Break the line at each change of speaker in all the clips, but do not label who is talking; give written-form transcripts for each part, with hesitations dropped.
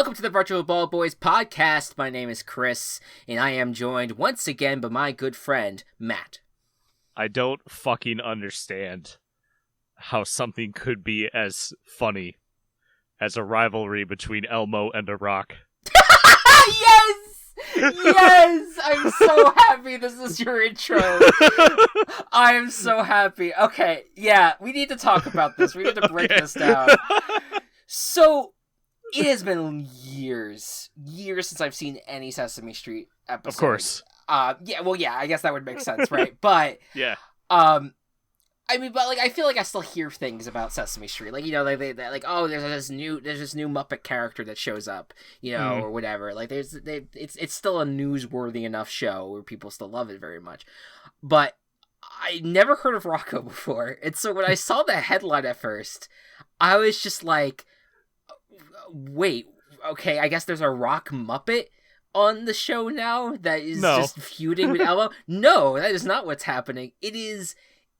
Welcome to the Virtual Ball Boys podcast. My name is Chris, and I am joined once again by my good friend, Matt.
I don't fucking understand how something could be as funny as a rivalry between Elmo and The Rock.
Yes! Yes! I'm so happy this is your intro. I am so happy. Okay, yeah, we need to talk about this. We need to break this down. So, it has been years since I've seen any Sesame Street episode.
Of course.
I guess that would make sense, right? But,
yeah.
I feel like I still hear things about Sesame Street, like, they like, oh, there's this new Muppet character that shows up, or whatever. Like, it's still a newsworthy enough show where people still love it very much. But I never heard of Rocco before, and so when I saw the headline at first, I was just like, wait, okay, I guess there's a Rock Muppet on the show now that is just feuding with Elmo. No, that is not what's happening. It is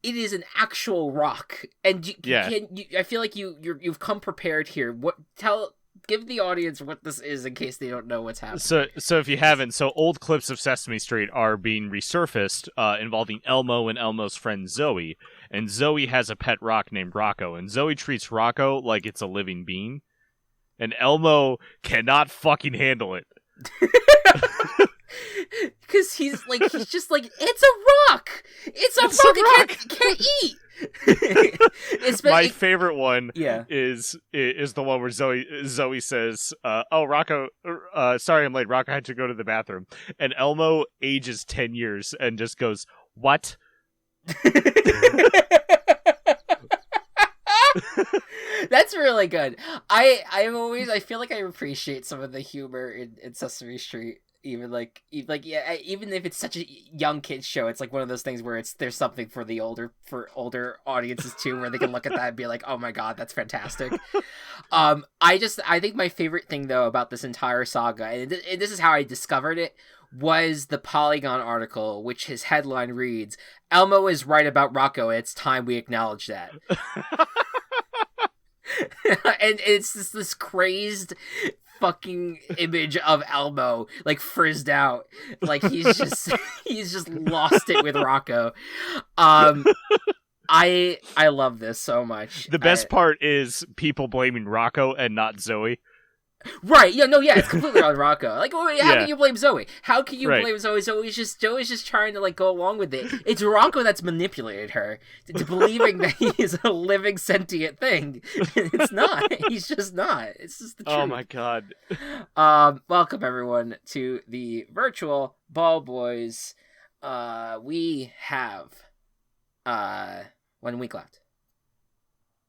an actual Rock, and I feel like you've come prepared here. Give the audience what this is in case they don't know what's happening.
So if you haven't, old clips of Sesame Street are being resurfaced, involving Elmo and Elmo's friend Zoe, and Zoe has a pet rock named Rocco, and Zoe treats Rocco like it's a living being, and Elmo cannot fucking handle it.
Because he's just like, it's a rock! It's a rock! It can't eat!
My favorite one is the one where Zoe says, oh, Rocco, sorry I'm late, Rocco had to go to the bathroom. And Elmo ages 10 years and just goes, what?
That's really good. I feel like I appreciate some of the humor in Sesame Street. Even if it's such a young kids show, it's like one of those things where there's something for older audiences too, where they can look at that and be like, oh my god, that's fantastic. I think my favorite thing though about this entire saga, and this is how I discovered it, was the Polygon article, which his headline reads, "Elmo is right about Rocco, and it's time we acknowledge that." And it's just this crazed fucking image of Elmo, like, frizzed out, like he's just lost it with Rocco. I love this so much.
The best part is people blaming Rocco and not Zoe.
Right? It's completely on Rocco. Like, how can you blame Zoe? How can you blame Zoe? Zoe's just trying to, like, go along with it. It's Rocco that's manipulated her to believing that he is a living sentient thing. It's not. He's just not. It's just the truth.
Oh my god.
Welcome everyone to the Virtual Ball Boys. We have 1 week left.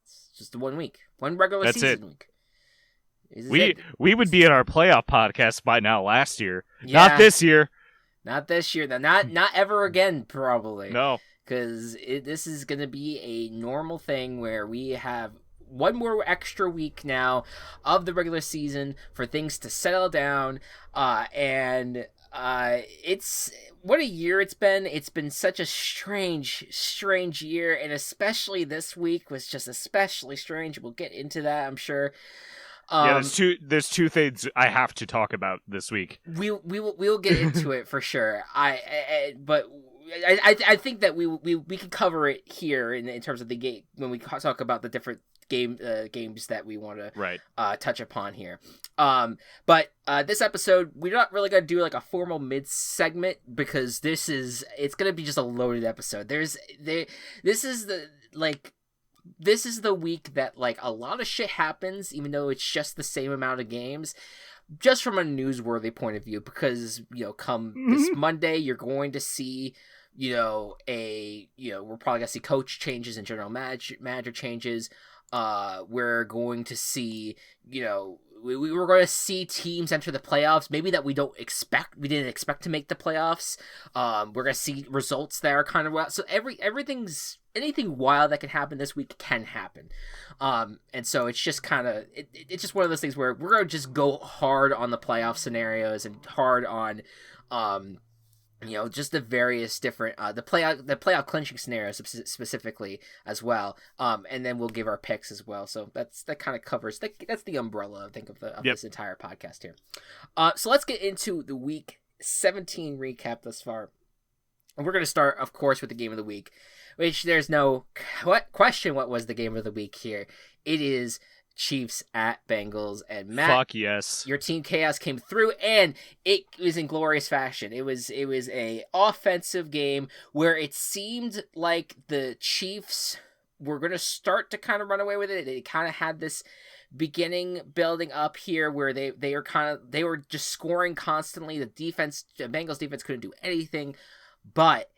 It's just 1 week. One regular season week.
We would be in our playoff podcast by now last year. Yeah. Not this year.
Not this year. Not ever again, probably.
No.
Because this is going to be a normal thing where we have one more extra week now of the regular season for things to settle down. And it's... What a year it's been. It's been such a strange year. And especially this week was just especially strange. We'll get into that, I'm sure.
There's two things I have to talk about this week.
We'll get into it for sure. I think that we can cover it here in terms of the game when we talk about the different games that we want to touch upon here. But this episode we're not really gonna do like a formal mid segment because it's gonna be just a loaded episode. This is the week that, like, a lot of shit happens, even though it's just the same amount of games, just from a newsworthy point of view, because, come this Monday, you're going to see, we're probably going to see coach changes and general manager changes. We're going to see, we were going to see teams enter the playoffs, maybe that we didn't expect to make the playoffs. We're going to see results that are kind of wild. So anything wild that can happen this week can happen. And so it's just it's just one of those things where we're going to just go hard on the playoff scenarios and hard on, just the various different the playoff clinching scenarios specifically as well. And then we'll give our picks as well. So that kind of covers that's the umbrella I think of this entire podcast here. So let's get into the week 17 recap thus far. And we're going to start, of course, with the game of the week, which there's no question what was the game of the week here. It is Chiefs at Bengals, and Matt,
fuck yes,
your team chaos came through, and it was in glorious fashion. It was a offensive game where it seemed like the Chiefs were going to start to kind of run away with it. They kind of had this beginning building up here where they were just scoring constantly. The Bengals defense couldn't do anything, but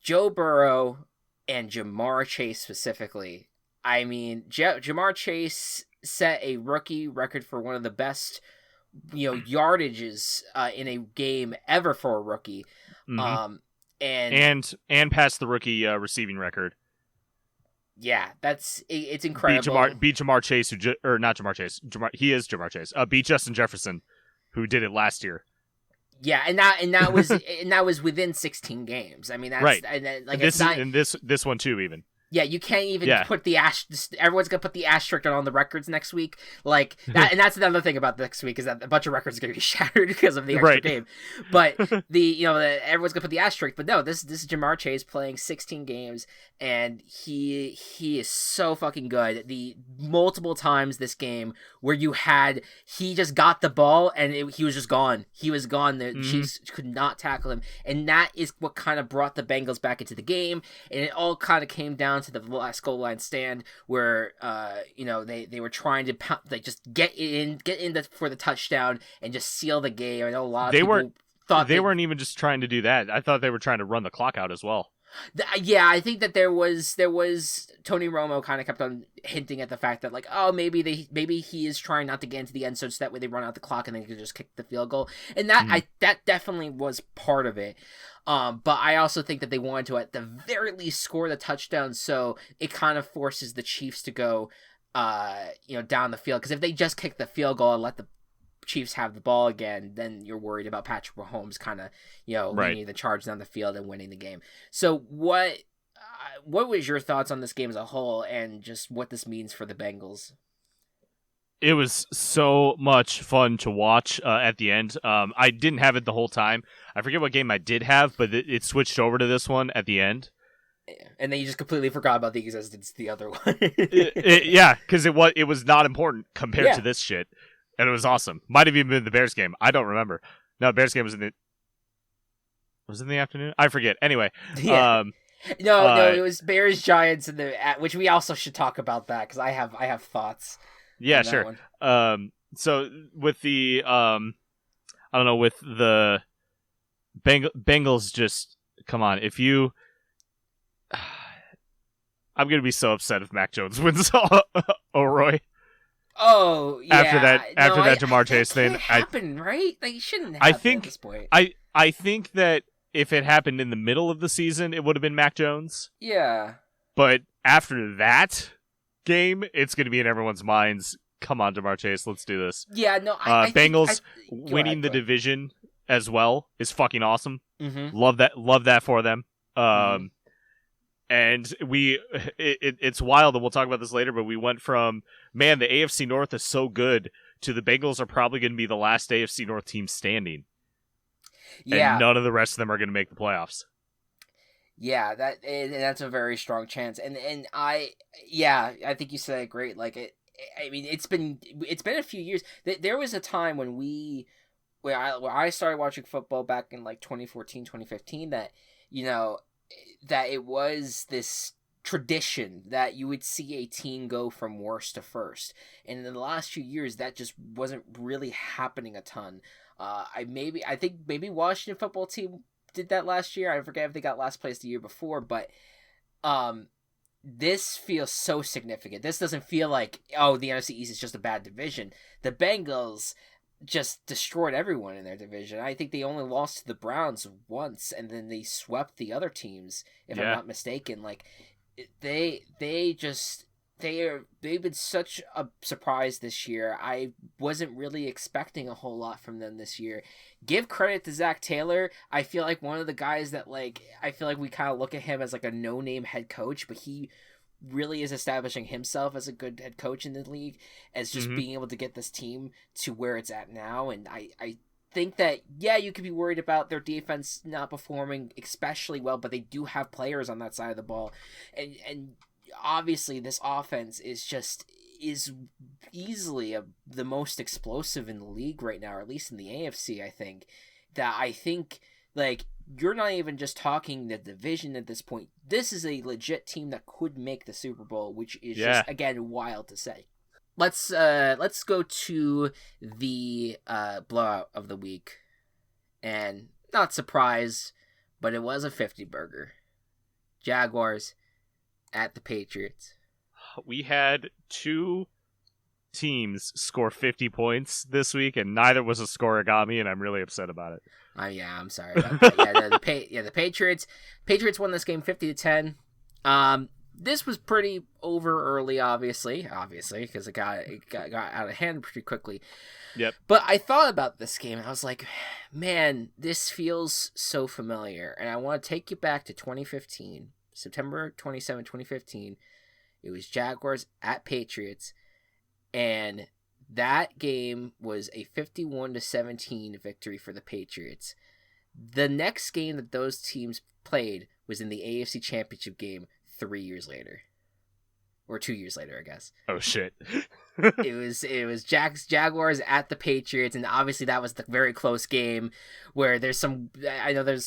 Joe Burrow and Jamar Chase specifically. I mean, Jamar Chase set a rookie record for one of the best, yardages in a game ever for a rookie,
and passed the rookie receiving record.
Yeah, it's incredible.
Beat Jamar Chase, not Jamar Chase. He is Jamar Chase. Beat Justin Jefferson, who did it last year.
Yeah, and that was within 16 games. I mean, that's
right.
And
this one too, even.
Yeah, you can't even put the everyone's gonna put the asterisk on the records next week, like that, and that's another thing about next week is that a bunch of records are gonna be shattered because of the extra game. But everyone's gonna put the asterisk. But no, this is Jamar Chase playing 16 games, and he is so fucking good. The multiple times this game where he just got the ball and he was just gone. He was gone. The Chiefs could not tackle him, and that is what kind of brought the Bengals back into the game. And it all kind of came down to the last goal line stand where they were trying to just get in for the touchdown and just seal the game. I know a lot of people thought they weren't
even just trying to do that. I thought they were trying to run the clock out as well.
Yeah, I think that there was Tony Romo kind of kept on hinting at the fact that maybe he is trying not to get into the end zone so that way they run out the clock and they can just kick the field goal, and that that definitely was part of it. But I also think that they wanted to at the very least score the touchdown, so it kind of forces the Chiefs to go down the field, because if they just kick the field goal and let the Chiefs have the ball again, then you're worried about Patrick Mahomes kind of leading the charge down the field and winning the game. So what was your thoughts on this game as a whole, and just what this means for the Bengals?
It was so much fun to watch at the end. I didn't have it the whole time. I forget what game I did have, but it switched over to this one at the end.
And then you just completely forgot about the existence of the other one.
Yeah, because it was not important compared to this shit. And it was awesome. Might have even been the Bears game. I don't remember. No, Bears game was in the afternoon? I forget. Anyway.
Yeah. No, it was Bears Giants which we also should talk about that, because I have thoughts.
Yeah, sure. So with the with the Bengals, just come on. If you I'm going to be so upset if Mac Jones wins O'Roy.
Oh, yeah.
After that Jamar Chase thing,
happened, right? Like, it shouldn't happen at this point.
I think that if it happened in the middle of the season, it would have been Mac Jones.
Yeah.
But after that game, it's going to be in everyone's minds. Come on, Jamar Chase, let's do this.
Yeah, no,
Bengals winning the division as well is fucking awesome.
Mm-hmm.
Love that for them. And it's wild, and we'll talk about this later, but we went from, man, the AFC North is so good, to the Bengals are probably going to be the last AFC North team standing. Yeah. And none of the rest of them are going to make the playoffs.
Yeah, that's a very strong chance. And I think you said it great. Like, I mean, it's been a few years. There was a time when I started watching football back in like 2014, 2015 that, that it was this tradition that you would see a team go from worst to first. And in the last few years, that just wasn't really happening a ton. I think maybe Washington football team did that last year. I forget if they got last place the year before, but this feels so significant. This doesn't feel like, the NFC East is just a bad division. The Bengals just destroyed everyone in their division. I think they only lost to the Browns once, and then they swept the other teams, if I'm not mistaken. Like, they just they've been such a surprise this year. I wasn't really expecting a whole lot from them this year. Give credit to Zach Taylor. I feel like one of the guys that I feel like we kind of look at him as like a no-name head coach, but he really is establishing himself as a good head coach in the league, as just being able to get this team to where it's at now. And I think that, yeah, you could be worried about their defense not performing especially well, but they do have players on that side of the ball. And obviously this offense is easily the most explosive in the league right now, or at least in the AFC. I think like you're not even just talking the division at this point. This is a legit team that could make the Super Bowl, which is just, again, wild to say. Let's go to the blowout of the week, and not surprised, but it was a 50 burger. Jaguars at the Patriots.
We had two teams score 50 points this week, and neither was a scoregami, and I'm really upset about it.
Yeah, I'm sorry about that. The Patriots won this game 50-10. This was pretty over early, obviously, because it got out of hand pretty quickly.
Yep.
But I thought about this game, and I was like, man, this feels so familiar. And I want to take you back to 2015, September 27, 2015. It was Jaguars at Patriots, and that game was a 51-17 victory for the Patriots. The next game that those teams played was in the AFC Championship game 3 years later. Or 2 years later, I guess.
Oh, shit.
It was Jaguars at the Patriots, and obviously that was the very close game where there's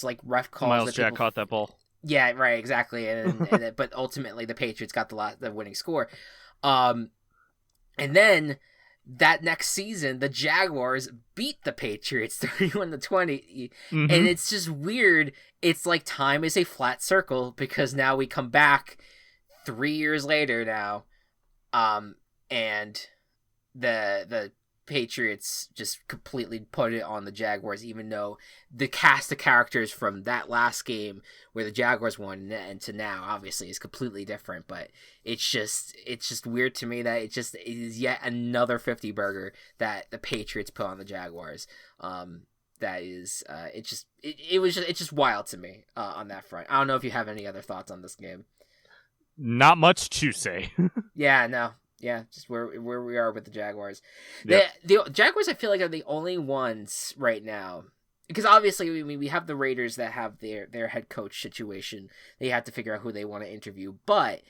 like ref calls.
Miles Jack caught that ball.
Yeah, right, exactly. But ultimately the Patriots got the winning score. And then that next season, the Jaguars beat the Patriots 31-20. And it's just weird. It's like time is a flat circle, because now we come back 3 years later now. And the Patriots just completely put it on the Jaguars, even though the cast of characters from that last game where the Jaguars won and to now obviously is completely different. But it's just weird to me that it is yet another 50 burger that the Patriots put on the Jaguars. It's just wild to me on that front. I don't know if you have any other thoughts on this game.
Not much to say.
Yeah, no. Yeah, just where we are with the Jaguars.
Yep.
The Jaguars, I feel like, are the only ones right now, because obviously we have the Raiders that have their head coach situation. They have to figure out who they want to interview. But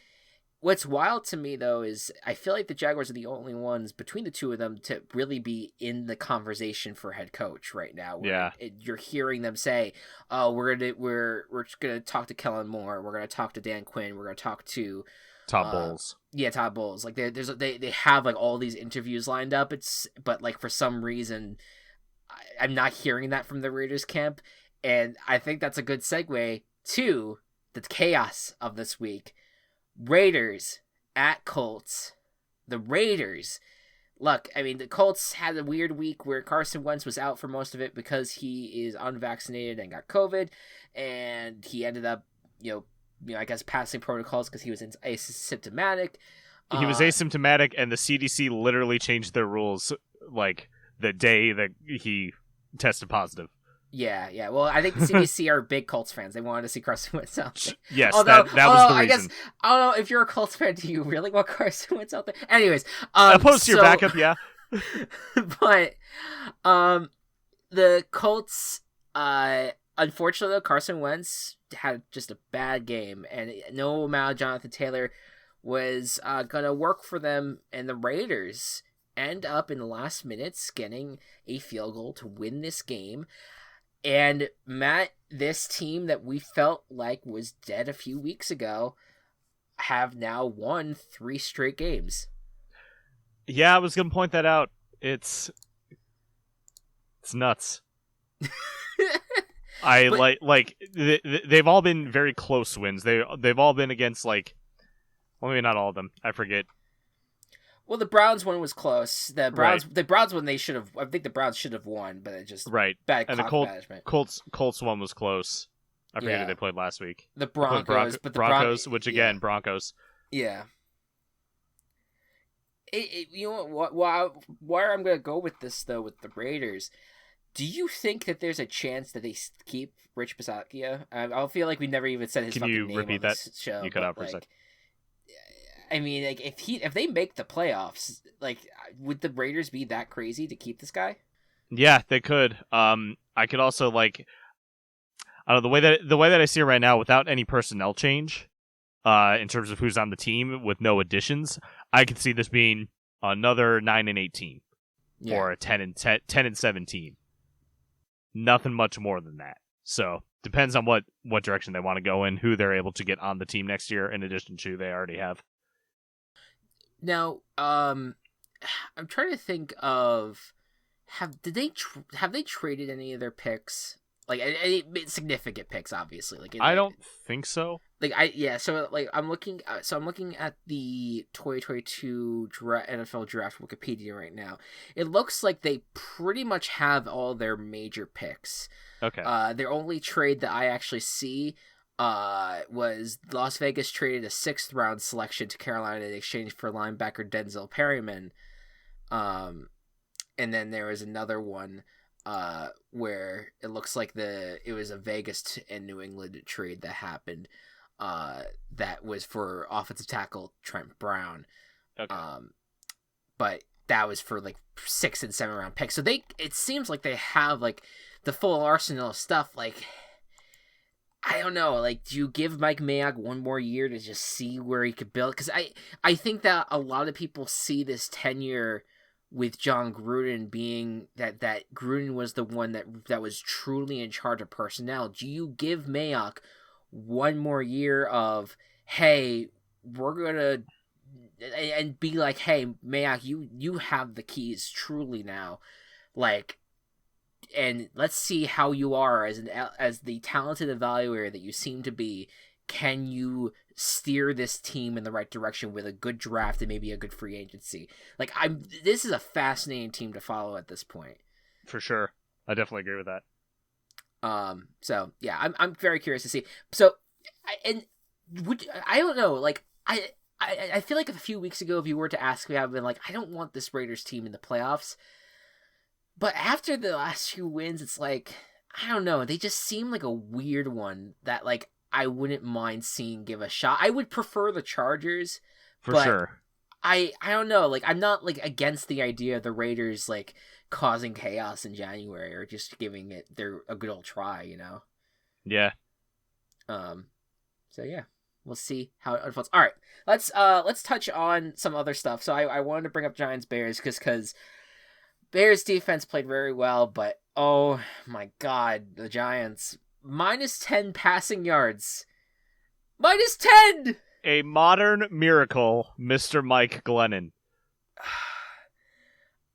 what's wild to me, though, is I feel like the Jaguars are the only ones between the two of them to really be in the conversation for head coach right now.
Yeah,
you're hearing them say, "Oh, we're gonna talk to Kellen Moore. We're gonna talk to Dan Quinn. We're gonna talk to
Todd Bowles."
Yeah, Todd Bowles. Like they have like all these interviews lined up. But like for some reason, I'm not hearing that from the Raiders camp, and I think that's a good segue to the chaos of this week. Raiders at Colts. The Raiders. Look, I mean, the Colts had a weird week where Carson Wentz was out for most of it because he is unvaccinated and got COVID, and he ended up, I guess, passing protocols because he was asymptomatic.
He was asymptomatic, and the CDC literally changed their rules like the day that he tested positive.
Yeah. Well, I think the CDC are big Colts fans. They wanted to see Carson Wentz out there.
Yes, that was the reason.
I guess, I don't know, if you're a Colts fan, do you really want Carson Wentz out there? Anyways.
Opposed to your backup, yeah.
But the Colts, unfortunately, Carson Wentz had just a bad game, and no amount of Jonathan Taylor was going to work for them, and the Raiders end up in the last minutes getting a field goal to win this game. And Matt, this team that we felt like was dead a few weeks ago have now won 3 straight games.
Yeah, I was going to point that out. It's nuts. They've all been very close wins. They've all been against maybe not all of them. I forget.
Well, the Browns one was close. The Browns one I think the Browns should have won, but it just bad clock management.
Colts one was close. I forget who they played last week.
The Broncos,
Broncos, which again, Broncos.
Yeah. You know where I'm gonna go with this though with the Raiders. Do you think that there's a chance that they keep Rich Bisaccia? I feel like we never even said his
Can
fucking
you
name
repeat
on
that?
this show.
You cut out for a second.
I mean, like if they make the playoffs, like would the Raiders be that crazy to keep this guy?
Yeah, they could. I could also like, I don't know, the way that I see it right now, without any personnel change, in terms of who's on the team with no additions, I could see this being another 9-18 or a 10-17. Nothing much more than that. So depends on what direction they want to go in, who they're able to get on the team next year, in addition to they already have.
Now, I'm trying to think of have they traded any of their picks? Like any significant picks, obviously. Like
I don't think so.
So I'm looking at the 2022 NFL Draft Wikipedia right now. It looks like they pretty much have all their major picks.
Okay.
Their only trade that I actually see was Las Vegas traded a 6th round selection to Carolina in exchange for linebacker Denzel Perryman. And then there was another one where it looks like it was a Vegas and New England trade that happened. That was for offensive tackle Trent Brown.
Okay.
But that was for like 6th and 7th round picks. So it seems like they have like the full arsenal of stuff. Like, I don't know. Like, do you give Mike Mayock one more year to just see where he could build? Because I think that a lot of people see this tenure with John Gruden being that Gruden was the one that was truly in charge of personnel. Do you give Mayock one more year of, hey, we're gonna, and be like, hey, Mayock, you have the keys truly now, like, and let's see how you are as the talented evaluator that you seem to be. Can you steer this team in the right direction with a good draft and maybe a good free agency? Like, this is a fascinating team to follow at this point.
For sure. I definitely agree with that.
So yeah, I'm very curious to see. So, I don't know, like, I feel like a few weeks ago, if you were to ask me, I've been like, I don't want this Raiders team in the playoffs. But after the last few wins, it's like, I don't know, they just seem like a weird one that, like, I wouldn't mind seeing give a shot. I would prefer the Chargers.
For sure.
I don't know, like, I'm not, like, against the idea of the Raiders, like, causing chaos in January or just giving it a good old try, you know?
Yeah.
So yeah, we'll see how it unfolds. All right, let's touch on some other stuff. So I wanted to bring up Giants Bears because Bears defense played very well, but oh my god, the Giants -10 passing yards, -10.
A modern miracle, Mr. Mike Glennon.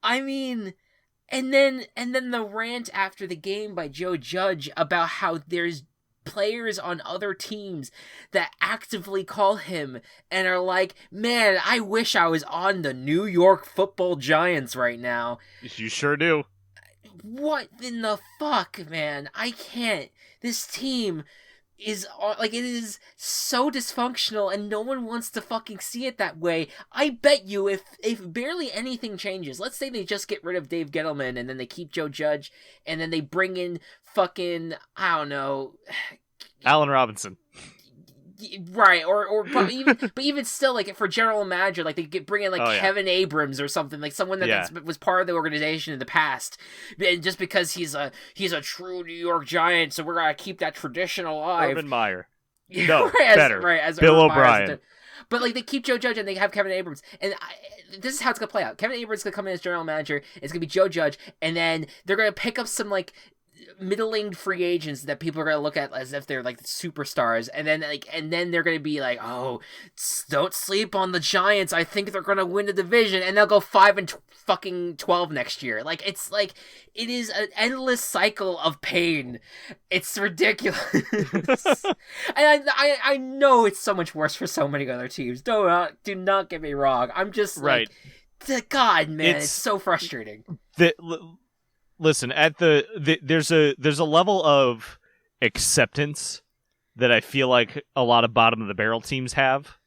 I mean, and then the rant after the game by Joe Judge about how there's players on other teams that actively call him and are like, man, I wish I was on the New York Football Giants right now.
You sure do.
What in the fuck, man? I can't. This team is, like, it is so dysfunctional and no one wants to fucking see it that way. I bet you if barely anything changes, let's say they just get rid of Dave Gettleman and then they keep Joe Judge and then they bring in fucking, I don't know,
Allen Robinson.
Right, but even still, like, for general manager, like, they bring in, like, Kevin Abrams or something, like someone that was part of the organization in the past, and just because he's a true New York Giant, so we're gonna keep that tradition alive.
Urban Meyer. No,
better.
As Bill O'Brien.
But, like, they keep Joe Judge and they have Kevin Abrams, and this is how it's gonna play out. Kevin Abrams is gonna come in as general manager. It's gonna be Joe Judge, and then they're gonna pick up some, like, middling free agents that people are gonna look at as if they're like superstars, and then they're gonna be like, oh, don't sleep on the Giants. I think they're gonna win the division, and they'll go 5-12 next year. Like, it's like, it is an endless cycle of pain. It's ridiculous. And I know it's so much worse for so many other teams. Do not get me wrong. I'm just like, God, man, it's so frustrating.
Listen, there's a level of acceptance that I feel like a lot of bottom of the barrel teams have.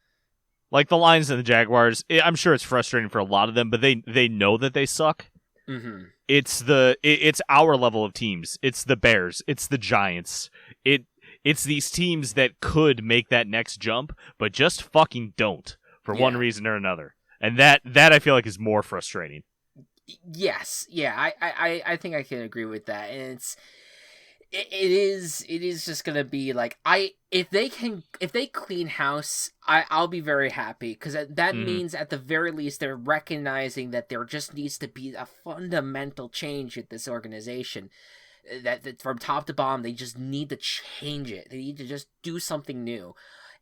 Like the Lions and the Jaguars, I'm sure it's frustrating for a lot of them, but they know that they suck.
Mm-hmm.
It's our level of teams. It's the Bears. It's the Giants. It's these teams that could make that next jump, but just fucking don't for one reason or another. And that I feel like is more frustrating.
Yes, yeah, I think I can agree with that, and it is just gonna be like if they clean house, I'll be very happy, because that means at the very least they're recognizing that there just needs to be a fundamental change with this organization, that from top to bottom they just need to change it. They need to just do something new.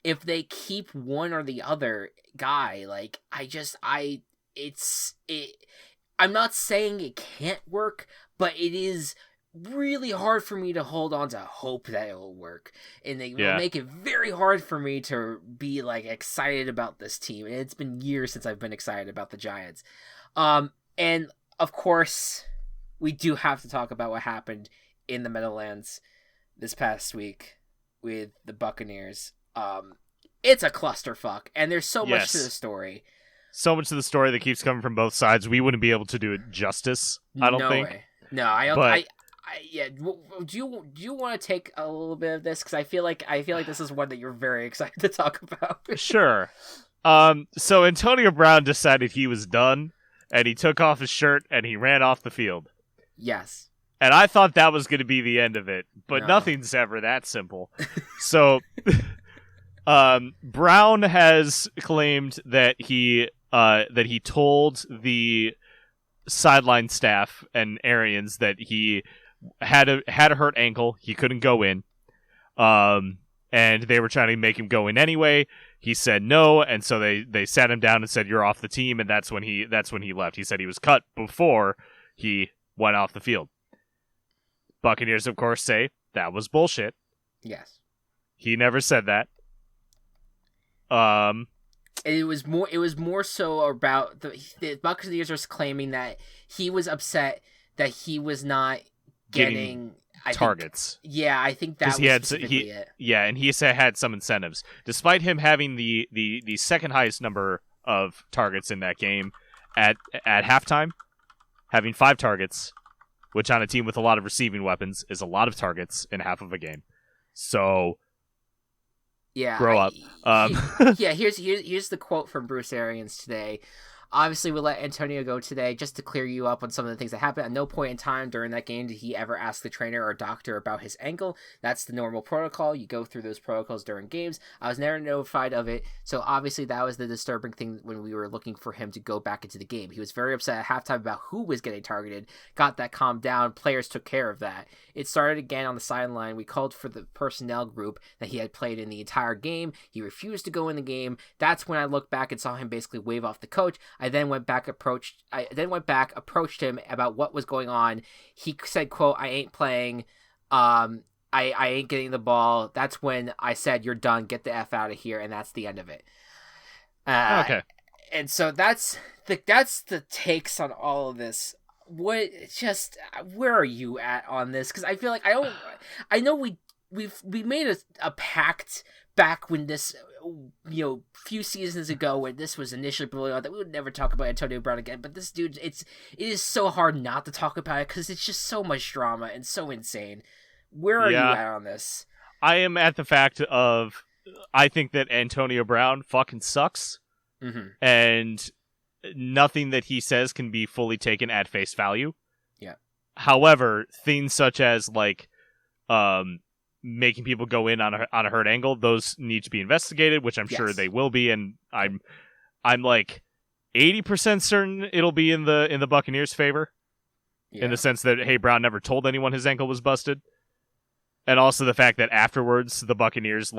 If they keep one or the other guy, like I'm not saying it can't work, but it is really hard for me to hold on to hope that it will work, and they will make it very hard for me to be like excited about this team. And it's been years since I've been excited about the Giants. And of course, we do have to talk about what happened in the Meadowlands this past week with the Buccaneers. It's a clusterfuck, and there's so much to the story.
So much of the story that keeps coming from both sides. We wouldn't be able to do it justice. I don't think.
Way. No, I don't. But... yeah. Do you want to take a little bit of this, because I feel like this is one that you're very excited to talk about.
Sure. So Antonio Brown decided he was done, and he took off his shirt and he ran off the field.
Yes.
And I thought that was going to be the end of it, but nothing's ever that simple. So, Brown has claimed that he told the sideline staff and Arians that he had a hurt ankle, he couldn't go in, and they were trying to make him go in anyway. He said no, and so they sat him down and said, "You're off the team," and that's when he left. He said he was cut before he went off the field. Buccaneers, of course, say that was bullshit.
Yes,
he never said that.
It was more so about the Buccaneers are claiming that he was upset that he was not getting
targets.
I think that was specifically it.
Yeah, and he had some incentives, despite him having the second highest number of targets in that game at halftime, having 5 targets, which on a team with a lot of receiving weapons is a lot of targets in half of a game. So.
Yeah,
grow up.
Here's the quote from Bruce Arians today. Obviously, we'll let Antonio go today just to clear you up on some of the things that happened. At no point in time during that game did he ever ask the trainer or doctor about his ankle. That's the normal protocol. You go through those protocols during games. I was never notified of it. So obviously that was the disturbing thing when we were looking for him to go back into the game. He was very upset at halftime about who was getting targeted. Got that calmed down. Players took care of that. It started again on the sideline. We called for the personnel group that he had played in the entire game. He refused to go in the game. That's when I looked back and saw him basically wave off the coach. I then went back, approached him about what was going on. He said, quote, "I ain't playing. I ain't getting the ball." That's when I said, "You're done. Get the F out of here." And that's the end of it.
Okay.
And so that's the takes on all of this. Where are you at on this? Because I feel like I know we made a pact back when this, few seasons ago when this was initially blowing out, that we would never talk about Antonio Brown again. But this dude, it is so hard not to talk about it because it's just so much drama and so insane. Where are you at on this?
I am at the fact of, I think that Antonio Brown fucking sucks.
Mm-hmm.
And nothing that he says can be fully taken at face value.
Yeah.
However, things such as making people go in on a hurt angle, those need to be investigated, which I'm sure they will be, and I'm like 80% certain it'll be in the Buccaneers' favor, in the sense that Brown never told anyone his ankle was busted, and also the fact that afterwards the Buccaneers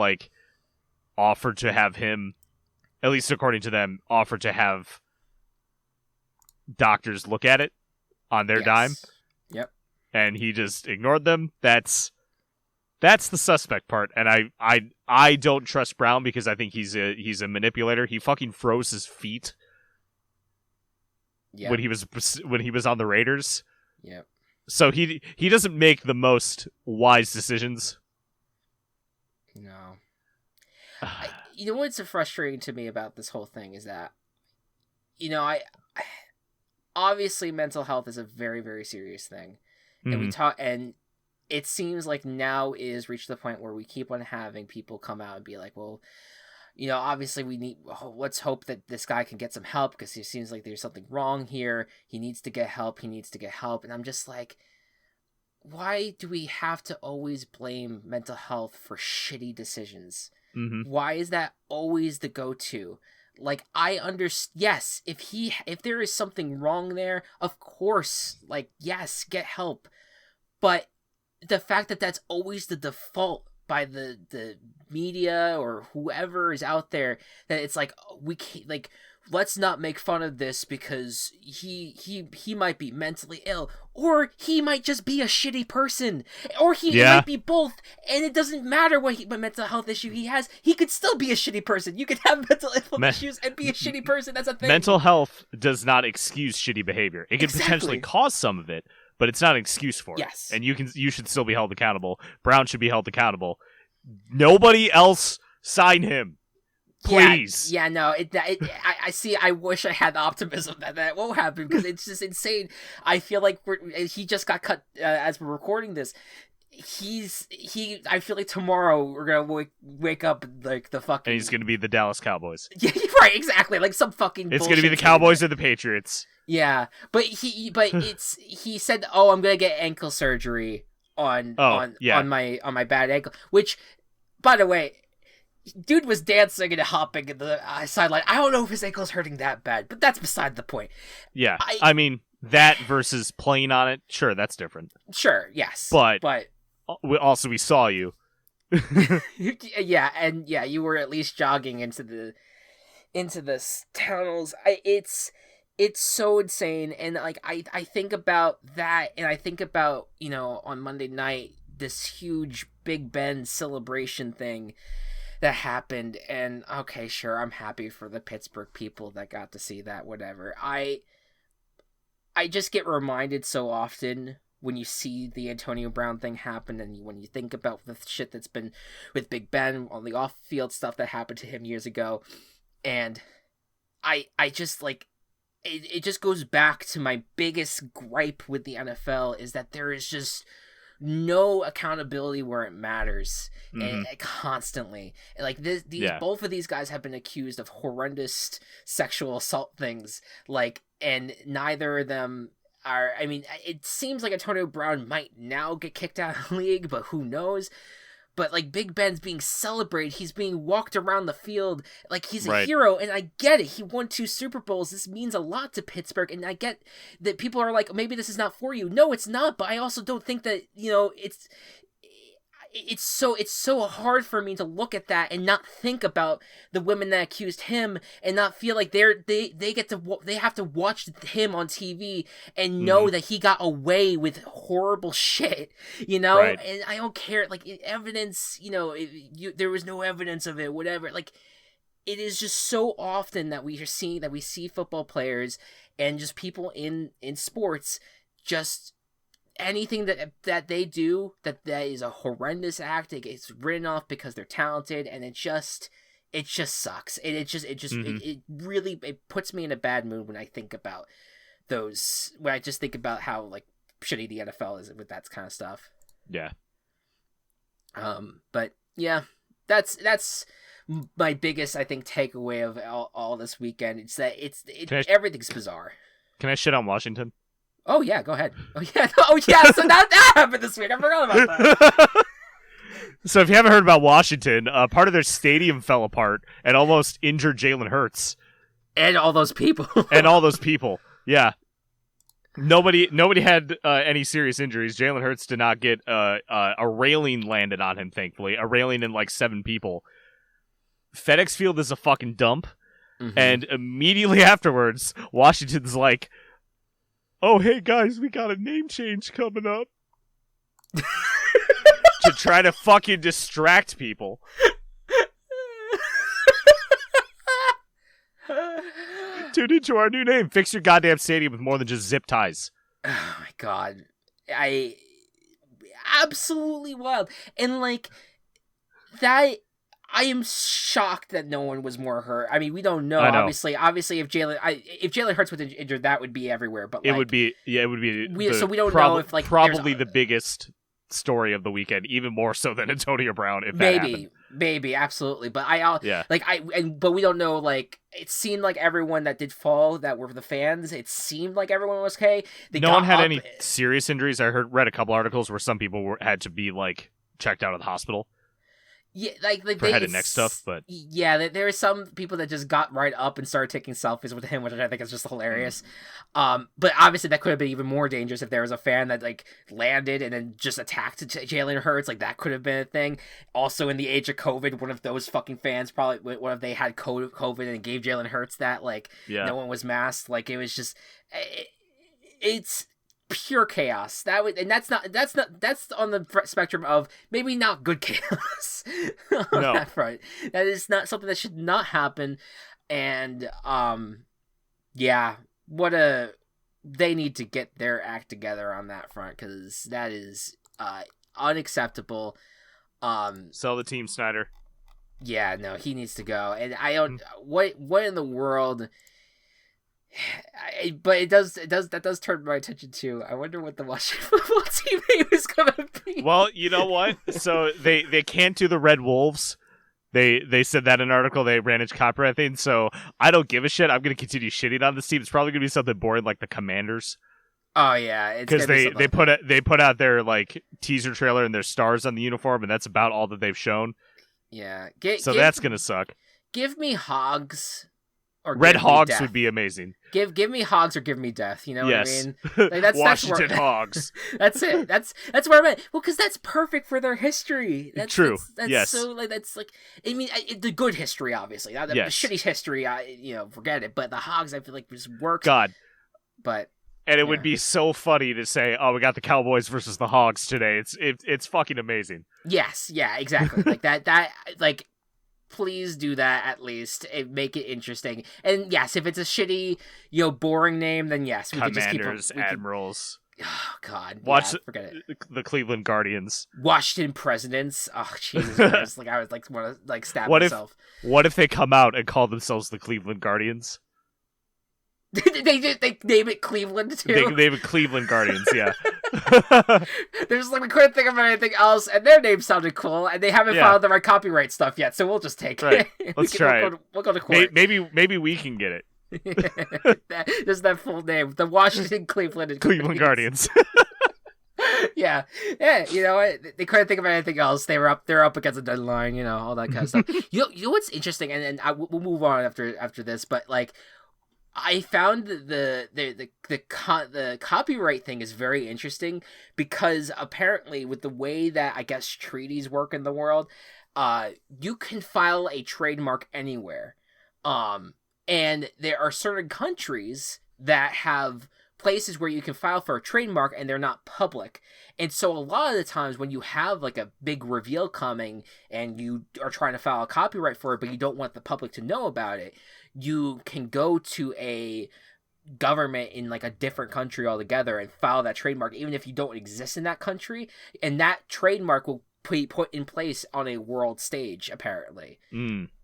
offered to have him, at least according to them, offered to have doctors look at it on their dime.
Yep.
And he just ignored them. That's the suspect part, and I don't trust Brown because I think he's a manipulator. He fucking froze his feet when he was on the Raiders.
Yep.
So he doesn't make the most wise decisions.
No. You know what's frustrating to me about this whole thing is that, I obviously mental health is a very, very serious thing, and and it seems like now is reached the point where we keep on having people come out and be like, well, obviously let's hope that this guy can get some help because it seems like there's something wrong here. He needs to get help. And I'm just like, why do we have to always blame mental health for shitty decisions? Why is that always the go-to? Like, I understand. Yes, if there is something wrong there, of course, like, yes, get help. But the fact that that's always the default by the media or whoever is out there, that it's like, we can't, like, let's not make fun of this because he might be mentally ill, or he might just be a shitty person, or he might be both, and it doesn't matter what mental health issue he has. He could still be a shitty person. You could have mental issues and be a shitty person. That's a thing.
Mental health does not excuse shitty behavior. It can potentially cause some of it, but it's not an excuse for it.
Yes.
And you should still be held accountable. Brown should be held accountable. Nobody else sign him. Please.
Yeah, no, I see. I wish I had the optimism that won't happen, because it's just insane. I feel like he just got cut as we're recording this. I feel like tomorrow we're gonna wake up like the fucking.
And he's gonna be the Dallas Cowboys.
Yeah, right, exactly. Like some fucking.
It's gonna be the Cowboys or the Patriots.
Yeah, but he said, "Oh, I'm gonna get ankle surgery on my bad ankle," which, by the way. Dude was dancing and hopping in the sideline. I don't know if his ankle's hurting that bad, but that's beside the point.
Yeah, I mean, that versus playing on it, sure, that's different.
Sure, yes.
But also, we saw you.
Yeah, and yeah, you were at least jogging into the tunnels. It's so insane, and like I think about that, and I think about, on Monday night, this huge Big Ben celebration thing that happened, and okay, sure, I'm happy for the Pittsburgh people that got to see that, whatever. I just get reminded so often when you see the Antonio Brown thing happen, and when you think about the shit that's been with Big Ben on the off-field stuff that happened to him years ago, and I just, like, it just goes back to my biggest gripe with the NFL, is that there is just no accountability where it matters, and constantly. Like both of these guys have been accused of horrendous sexual assault things, like, and neither of them are. I mean, it seems like Antonio Brown might now get kicked out of the league, but who knows? But like Big Ben's being celebrated, he's being walked around the field like he's a hero, and I get it. He won 2 Super Bowls. This means a lot to Pittsburgh, and I get that people are like, maybe this is not for you. No, it's not. But I also don't think that it's so hard for me to look at that and not think about the women that accused him, and not feel like they have to watch him on TV and know that he got away with horrible shit, and I don't care, like, evidence, there was no evidence of it, whatever. Like, it is just so often that we see football players and just people in sports, just anything that they do that is a horrendous act, it gets written off because they're talented, and it just sucks. It really puts me in a bad mood when I think about when I just think about how, like, shitty the NFL is with that kind of stuff.
Yeah.
But yeah, that's my biggest, I think, takeaway of all this weekend. It's that everything's bizarre.
Can I shit on Washington?
Oh yeah, go ahead. Oh yeah. So that happened this week. I forgot about that.
So if you haven't heard about Washington, part of their stadium fell apart and almost injured Jalen Hurts.
And all those people.
Yeah. Nobody had any serious injuries. Jalen Hurts did not get a railing landed on him, thankfully. A railing and like 7 people. FedEx Field is a fucking dump. And immediately afterwards, Washington's like, oh, hey, guys, we got a name change coming up. To try to fucking distract people. Tune into our new name. Fix your goddamn stadium with more than just zip ties.
Oh, my God. Absolutely wild. And, like, that... I am shocked that no one was more hurt. I mean, we don't know.
I know.
Obviously, if Jalen Hurts was injured, that would be everywhere. But
it would be
so we don't know if like
probably the biggest story of the weekend, even more so than Antonio Brown. If that happened.
Maybe, absolutely. But but we don't know. Like, it seemed like everyone that did fall, that were the fans, it seemed like everyone was okay.
No one had any serious injuries. I read a couple articles where some people had to be like checked out of the hospital.
Yeah, like
for head and neck stuff, but
yeah, there are some people that just got right up and started taking selfies with him, which I think is just hilarious. But obviously that could have been even more dangerous if there was a fan that like landed and then just attacked Jalen Hurts. Like, that could have been a thing. Also, in the age of COVID, one of those fucking fans probably, what if they had COVID and gave Jalen Hurts that? Like, no one was masked. Like, it was just, it's pure chaos. That's on the spectrum of maybe not good chaos on that front. That is not something that should not happen. And they need to get their act together on that front, because that is unacceptable.
Sell the team, Snyder.
Yeah, no, he needs to go. And I don't what in the world. But that does turn my attention to, I wonder what the Washington football team name is gonna be.
Well, you know what? So they can't do the Red Wolves. They said that in an article. They ran into copyright thing. So I don't give a shit. I'm gonna continue shitting on this team. It's probably gonna be something boring like the Commanders.
Oh yeah,
because they put out their like teaser trailer and their stars on the uniform, and that's about all that they've shown.
Yeah,
that's gonna suck.
Give me Hogs. Or
Red Hogs would be amazing.
Give me Hogs or give me death. You know what I mean?
Like, Washington Hogs.
That's it. That's where I'm at. Well, because that's perfect for their history. That's
true.
That's
yes.
So like that's like, I mean, the good history, obviously. The shitty history, forget it. But the Hogs, I feel like just works.
God.
But.
And it would be so funny to say, "Oh, we got the Cowboys versus the Hogs today." It's fucking amazing.
Yes. Yeah. Exactly. Like that. Like. Please do that at least. Make it interesting. And yes, if it's a shitty, boring name, then yes, we
Commanders,
could just keep
Admirals.
Oh God! Forget it.
The Cleveland Guardians.
Washington Presidents. Oh Jesus Christ! Like I was like want to like stab myself.
What if they come out and call themselves the Cleveland Guardians?
they name it Cleveland too.
They name it Cleveland Guardians. Yeah.
They're just like, we couldn't think of anything else, and their name sounded cool, and they haven't filed the right copyright stuff yet, so we'll just take it.
Let's try it.
We'll go to court.
Maybe we can get it.
Just that full name: the Washington Cleveland
Guardians.
yeah. You know what? They couldn't think of anything else. They're up against a deadline. All that kind of stuff. You know what's interesting, and we'll move on after this, but like. I found the copyright thing is very interesting, because apparently with the way that I guess treaties work in the world, you can file a trademark anywhere. And there are certain countries that have places where you can file for a trademark and they're not public. And so a lot of the times when you have like a big reveal coming and you are trying to file a copyright for it, but you don't want the public to know about it, you can go to a government in like a different country altogether and file that trademark, even if you don't exist in that country, and that trademark will be put in place on a world stage. Apparently,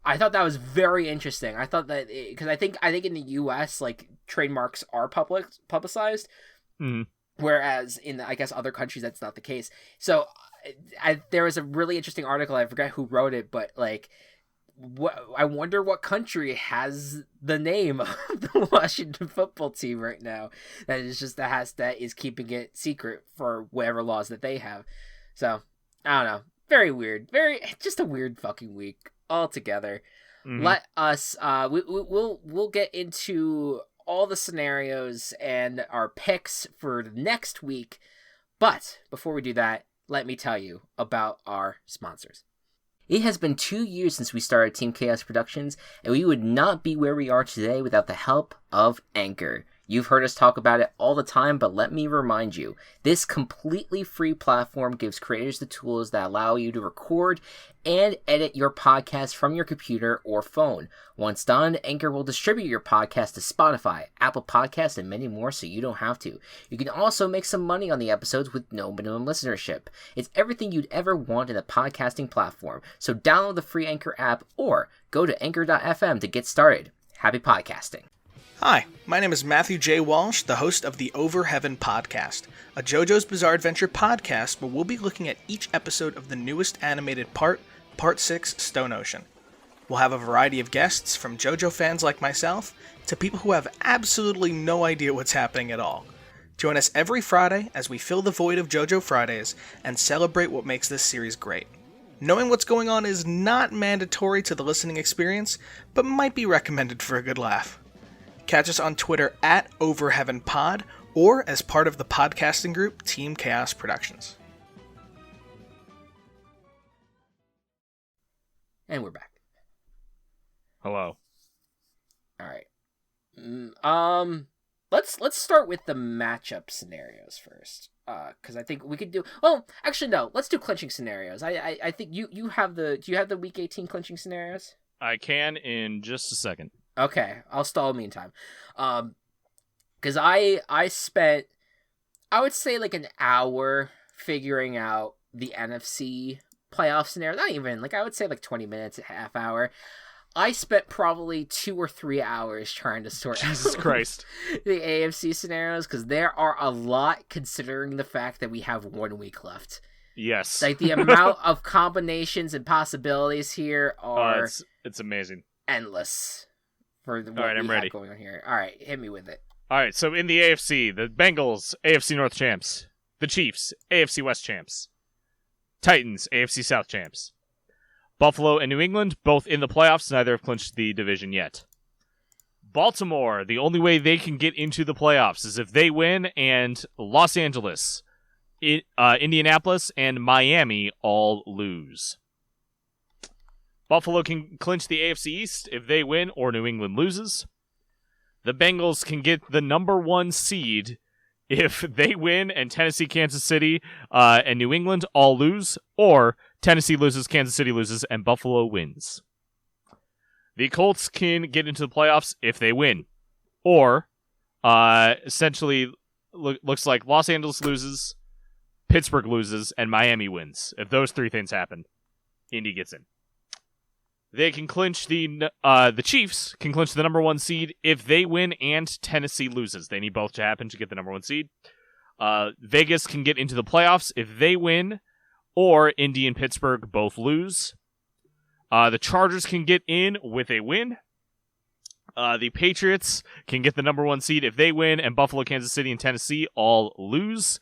I thought that was very interesting. I thought that because I think in the U.S. like trademarks are publicized, whereas in I guess other countries that's not the case. So there was a really interesting article. I forget who wrote it, but like. I wonder what country has the name of the Washington football team right now that is keeping it secret for whatever laws that they have. So I don't know. Very weird. Just a weird fucking week altogether. Let us. We'll get into all the scenarios and our picks for the next week. But before we do that, let me tell you about our sponsors. It has been 2 years since we started Team Chaos Productions, and we would not be where we are today without the help of Anchor. You've heard us talk about it all the time, but let me remind you, this completely free platform gives creators the tools that allow you to record and edit your podcast from your computer or phone. Once done, Anchor will distribute your podcast to Spotify, Apple Podcasts, and many more so you don't have to. You can also make some money on the episodes with no minimum listenership. It's everything you'd ever want in a podcasting platform, so download the free Anchor app or go to anchor.fm to get started. Happy podcasting.
Hi, my name is Matthew J. Walsh, the host of the Over Heaven podcast, a JoJo's Bizarre Adventure podcast where we'll be looking at each episode of the newest animated Part 6, Stone Ocean. We'll have a variety of guests, from JoJo fans like myself to people who have absolutely no idea what's happening at all. Join us every Friday as we fill the void of JoJo Fridays and celebrate what makes this series great. Knowing what's going on is not mandatory to the listening experience, but might be recommended for a good laugh. Catch us on Twitter at OverHeavenPod or as part of the podcasting group Team Chaos Productions.
And we're back.
Hello.
All right. Let's start with the matchup scenarios first. Because I think we could do. Oh, actually no. Let's do clinching scenarios. I think you have the. Do you have the Week 18 clinching scenarios?
I can in just a second.
Okay, I'll stall meantime. Because I spent, I would say, like an hour figuring out the NFC playoff scenario. Not even, like, I would say like 20 minutes, a half hour. I spent probably 2 or 3 hours trying to sort
Jesus Christ.
the AFC scenarios, because there are a lot considering the fact that we have 1 week left.
Yes.
Like, the amount of combinations and possibilities here are
it's amazing.
endless. For the
all right, I'm ready.
Going on here. All right, hit me with it.
All right, so in the AFC, the Bengals, AFC North champs. The Chiefs, AFC West champs. Titans, AFC South champs. Buffalo and New England, both in the playoffs. Neither have clinched the division yet. Baltimore, the only way they can get into the playoffs is if they win, and Los Angeles, Indianapolis, and Miami all lose. Buffalo can clinch the AFC East if they win or New England loses. The Bengals can get the number 1 seed if they win and Tennessee, Kansas City, and New England all lose, or Tennessee loses, Kansas City loses, and Buffalo wins. The Colts can get into the playoffs if they win, or essentially looks like Los Angeles loses, Pittsburgh loses, and Miami wins. If those 3 things happen, Indy gets in. They can clinch the Chiefs can clinch the number 1 seed if they win and Tennessee loses. They need both to happen to get the number 1 seed. Vegas can get into the playoffs if they win, or Indy and Pittsburgh both lose. The Chargers can get in with a win. The Patriots can get the number 1 seed if they win, and Buffalo, Kansas City, and Tennessee all lose.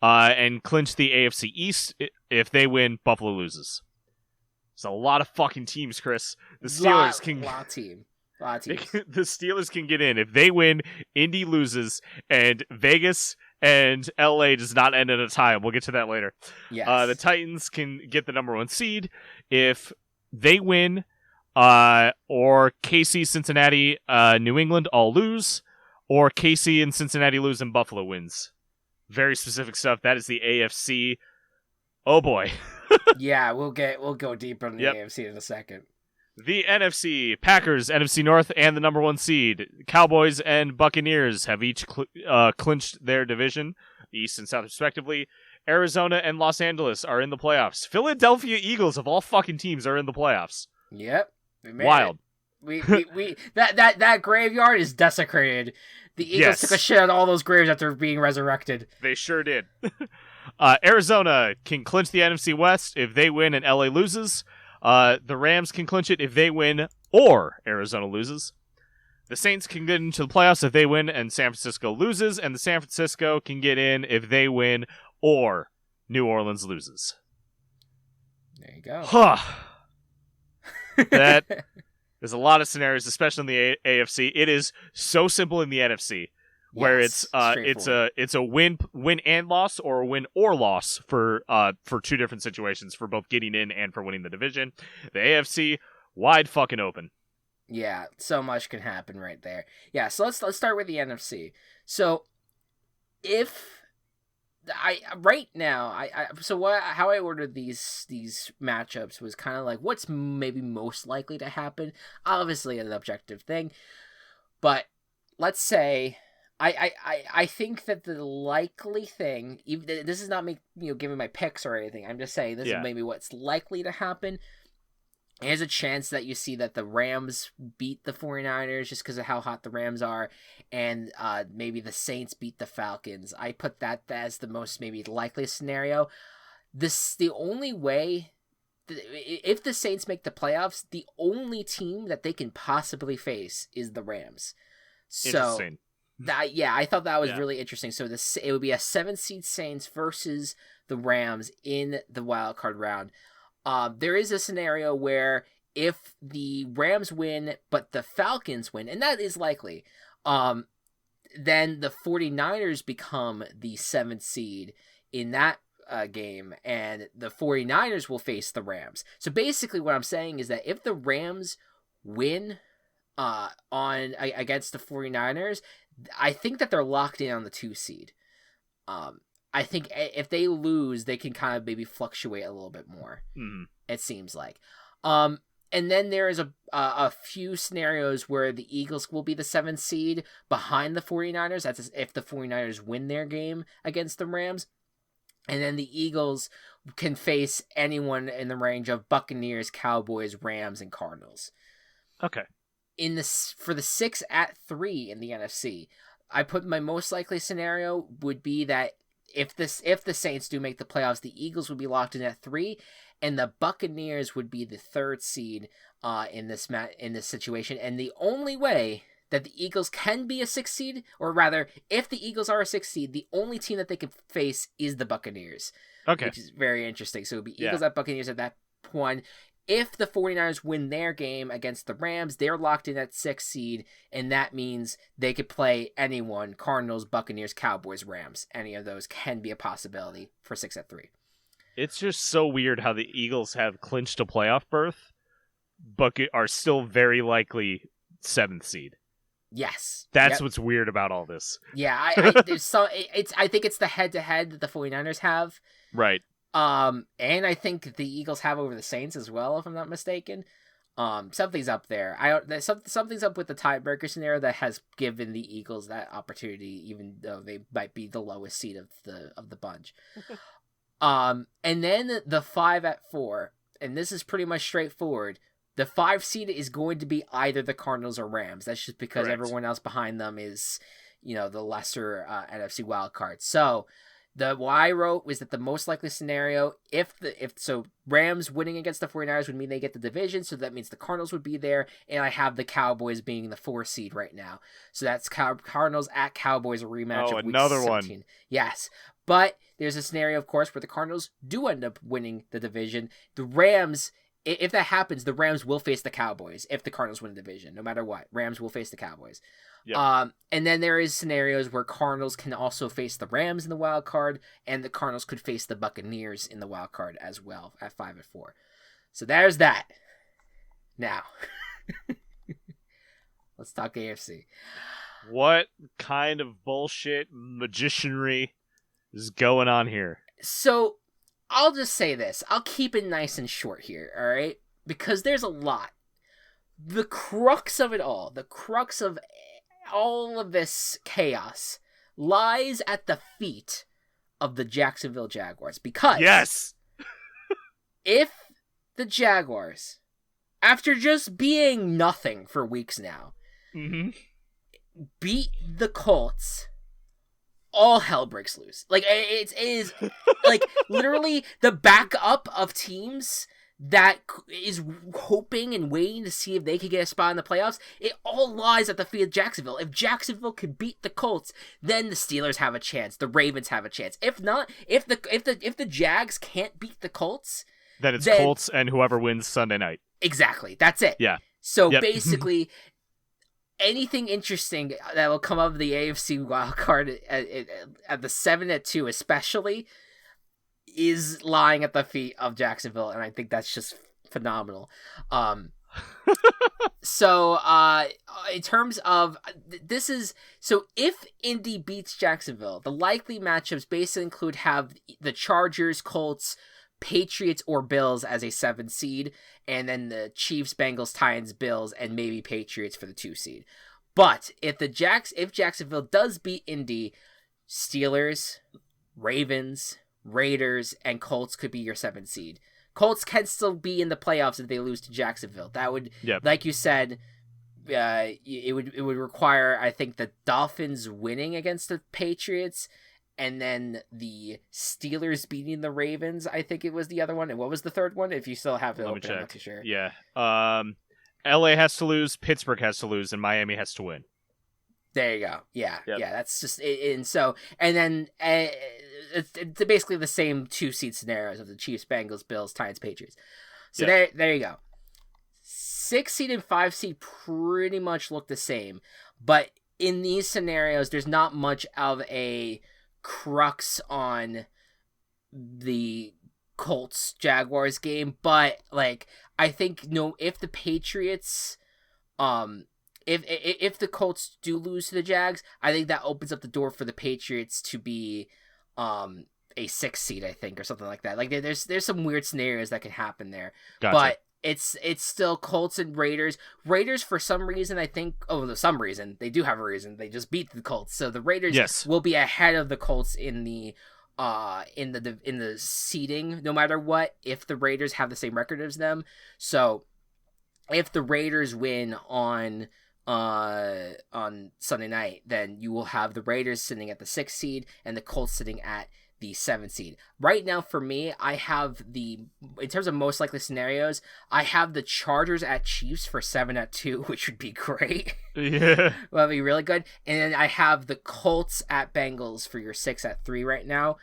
And clinch the AFC East if they win, Buffalo loses. There's a lot of fucking teams, Chris. The Steelers can...
Lot of teams.
The Steelers can get in. If they win, Indy loses, and Vegas and LA does not end at a tie. We'll get to that later.
Yes.
The Titans can get the number 1 seed if they win, or KC, Cincinnati, New England all lose, or KC and Cincinnati lose and Buffalo wins. Very specific stuff. That is the AFC. Oh boy.
Yeah, we'll go deeper in the AFC in a second.
The NFC, Packers, NFC North, and the number 1 seed, Cowboys and Buccaneers have each clinched their division, East and South respectively. Arizona and Los Angeles are in the playoffs. Philadelphia Eagles, of all fucking teams, are in the playoffs.
Yep.
Wild.
We that graveyard is desecrated. The Eagles took a shit on all those graves after being resurrected.
They sure did. Arizona can clinch the NFC West if they win and LA loses. The Rams can clinch it if they win or Arizona loses. The Saints can get into the playoffs if they win and San Francisco loses. And the San Francisco can get in if they win or New Orleans loses.
There you go.
Huh. There's a lot of scenarios, especially in the AFC. It is so simple in the NFC, where it's a win and loss, or a win or loss for 2 different situations, for both getting in and for winning the division. The AFC, wide fucking open.
Yeah, so much can happen right there. Yeah, so let's start with the NFC. So if right now how I ordered these matchups was kind of like what's maybe most likely to happen. Obviously an objective thing, but let's say I think that the likely thing, even this is not me giving my picks or anything. I'm just saying this is maybe what's likely to happen. There's a chance that you see that the Rams beat the 49ers just because of how hot the Rams are, and maybe the Saints beat the Falcons. I put that as the most maybe likely scenario. The only way, if the Saints make the playoffs, the only team that they can possibly face is the Rams. So, I thought that was really interesting. So it would be a 7-seed Saints versus the Rams in the wild card round. There is a scenario where if the Rams win, but the Falcons win, and that is likely, then the 49ers become the 7th seed in that game, and the 49ers will face the Rams. So basically what I'm saying is that if the Rams win against the 49ers, I think that they're locked in on the 2 seed. I think if they lose, they can kind of maybe fluctuate a little bit more. It seems like. And then there is a few scenarios where the Eagles will be the 7th seed behind the 49ers. That's if the 49ers win their game against the Rams. And then the Eagles can face anyone in the range of Buccaneers, Cowboys, Rams, and Cardinals.
Okay.
For the 6-3 in the NFC, I put my most likely scenario would be that if the Saints do make the playoffs, the Eagles would be locked in at 3, and the Buccaneers would be the 3rd seed in this situation. And the only way that the Eagles can be a 6th seed, or rather, if the Eagles are a 6th seed, the only team that they can face is the Buccaneers.
Okay,
which is very interesting. So it would be Eagles at Buccaneers at that point. If the 49ers win their game against the Rams, they're locked in at 6th seed, and that means they could play anyone, Cardinals, Buccaneers, Cowboys, Rams. Any of those can be a possibility for 6-3.
It's just so weird how the Eagles have clinched a playoff berth, but are still very likely 7th seed.
Yes.
That's what's weird about all this.
Yeah, I think it's the head-to-head that the 49ers have.
Right.
And I think the Eagles have over the Saints as well, if I'm not mistaken. Something's up there. Something's up with the tiebreaker scenario that has given the Eagles that opportunity, even though they might be the lowest seed of the bunch. And then the 5-4, and this is pretty much straightforward. The 5 seed is going to be either the Cardinals or Rams. That's just because everyone else behind them is, the lesser NFC wild card. So what I wrote was that the most likely scenario, if Rams winning against the 49ers would mean they get the division, so that means the Cardinals would be there, and I have the Cowboys being the 4 seed right now. So that's Cardinals at Cowboys, a rematch of week 17. One. Yes. But there's a scenario, of course, where the Cardinals do end up winning the division. The Rams, if that happens, the Rams will face the Cowboys if the Cardinals win the division. No matter what, Rams will face the Cowboys. Yep. And then there is scenarios where Cardinals can also face the Rams in the wild card, and the Cardinals could face the Buccaneers in the wild card as well at 5-4. So there's that. Now, let's talk AFC.
What kind of bullshit magicianry is going on here?
So I'll just say this. I'll keep it nice and short here, all right? Because there's a lot. The crux of it all, the crux of all of this chaos lies at the feet of the Jacksonville Jaguars. Because if the Jaguars, after just being nothing for weeks now, beat the Colts, all hell breaks loose. Like, it is like literally the backup of teams that is hoping and waiting to see if they could get a spot in the playoffs. It all lies at the feet of Jacksonville. If Jacksonville could beat the Colts, then the Steelers have a chance. The Ravens have a chance. If not, if the Jags can't beat the Colts,
then it's Colts and whoever wins Sunday night.
Exactly. That's it.
Yeah.
So basically, anything interesting that will come of the AFC wildcard at the 7-2 especially is lying at the feet of Jacksonville, and I think that's just phenomenal. So, in terms of this is so if Indy beats Jacksonville, the likely matchups basically include have the Chargers, Colts, Patriots, or Bills as a 7 seed, and then the Chiefs, Bengals, Titans, Bills, and maybe Patriots for the 2 seed. But if Jacksonville does beat Indy, Steelers, Ravens, Raiders, and Colts could be your 7 seed. Colts can still be in the playoffs if they lose to Jacksonville. That would, like you said, it would require, I think, the Dolphins winning against the Patriots, and then the Steelers beating the Ravens. I think it was the other one. And what was the third one? If you still have it open, I'm not too sure.
Yeah. LA has to lose, Pittsburgh has to lose, and Miami has to win.
There you go. Yeah, yeah. That's just and then it's basically the same 2 seed scenarios of the Chiefs, Bengals, Bills, Titans, Patriots. So there you go. 6 seed and 5 seed pretty much look the same, but in these scenarios, there's not much of a crux on the Colts Jaguars game. But like, I think if the Patriots, If the Colts do lose to the Jags, I think that opens up the door for the Patriots to be a 6 seed, I think, or something like that. Like there's some weird scenarios that can happen there. Gotcha. But it's still Colts and Raiders. Raiders for some reason, I think, some reason, they do have a reason. They just beat the Colts. So the Raiders will be ahead of the Colts in the seeding no matter what, if the Raiders have the same record as them. So if the Raiders win on Sunday night, then you will have the Raiders sitting at the 6th seed and the Colts sitting at the 7th seed. Right now, for me, I have in terms of most likely scenarios, I have the Chargers at Chiefs for 7 at 2, which would be great.
Yeah.
Well, that'd be really good. And then I have the Colts at Bengals for your 6 at 3 right now.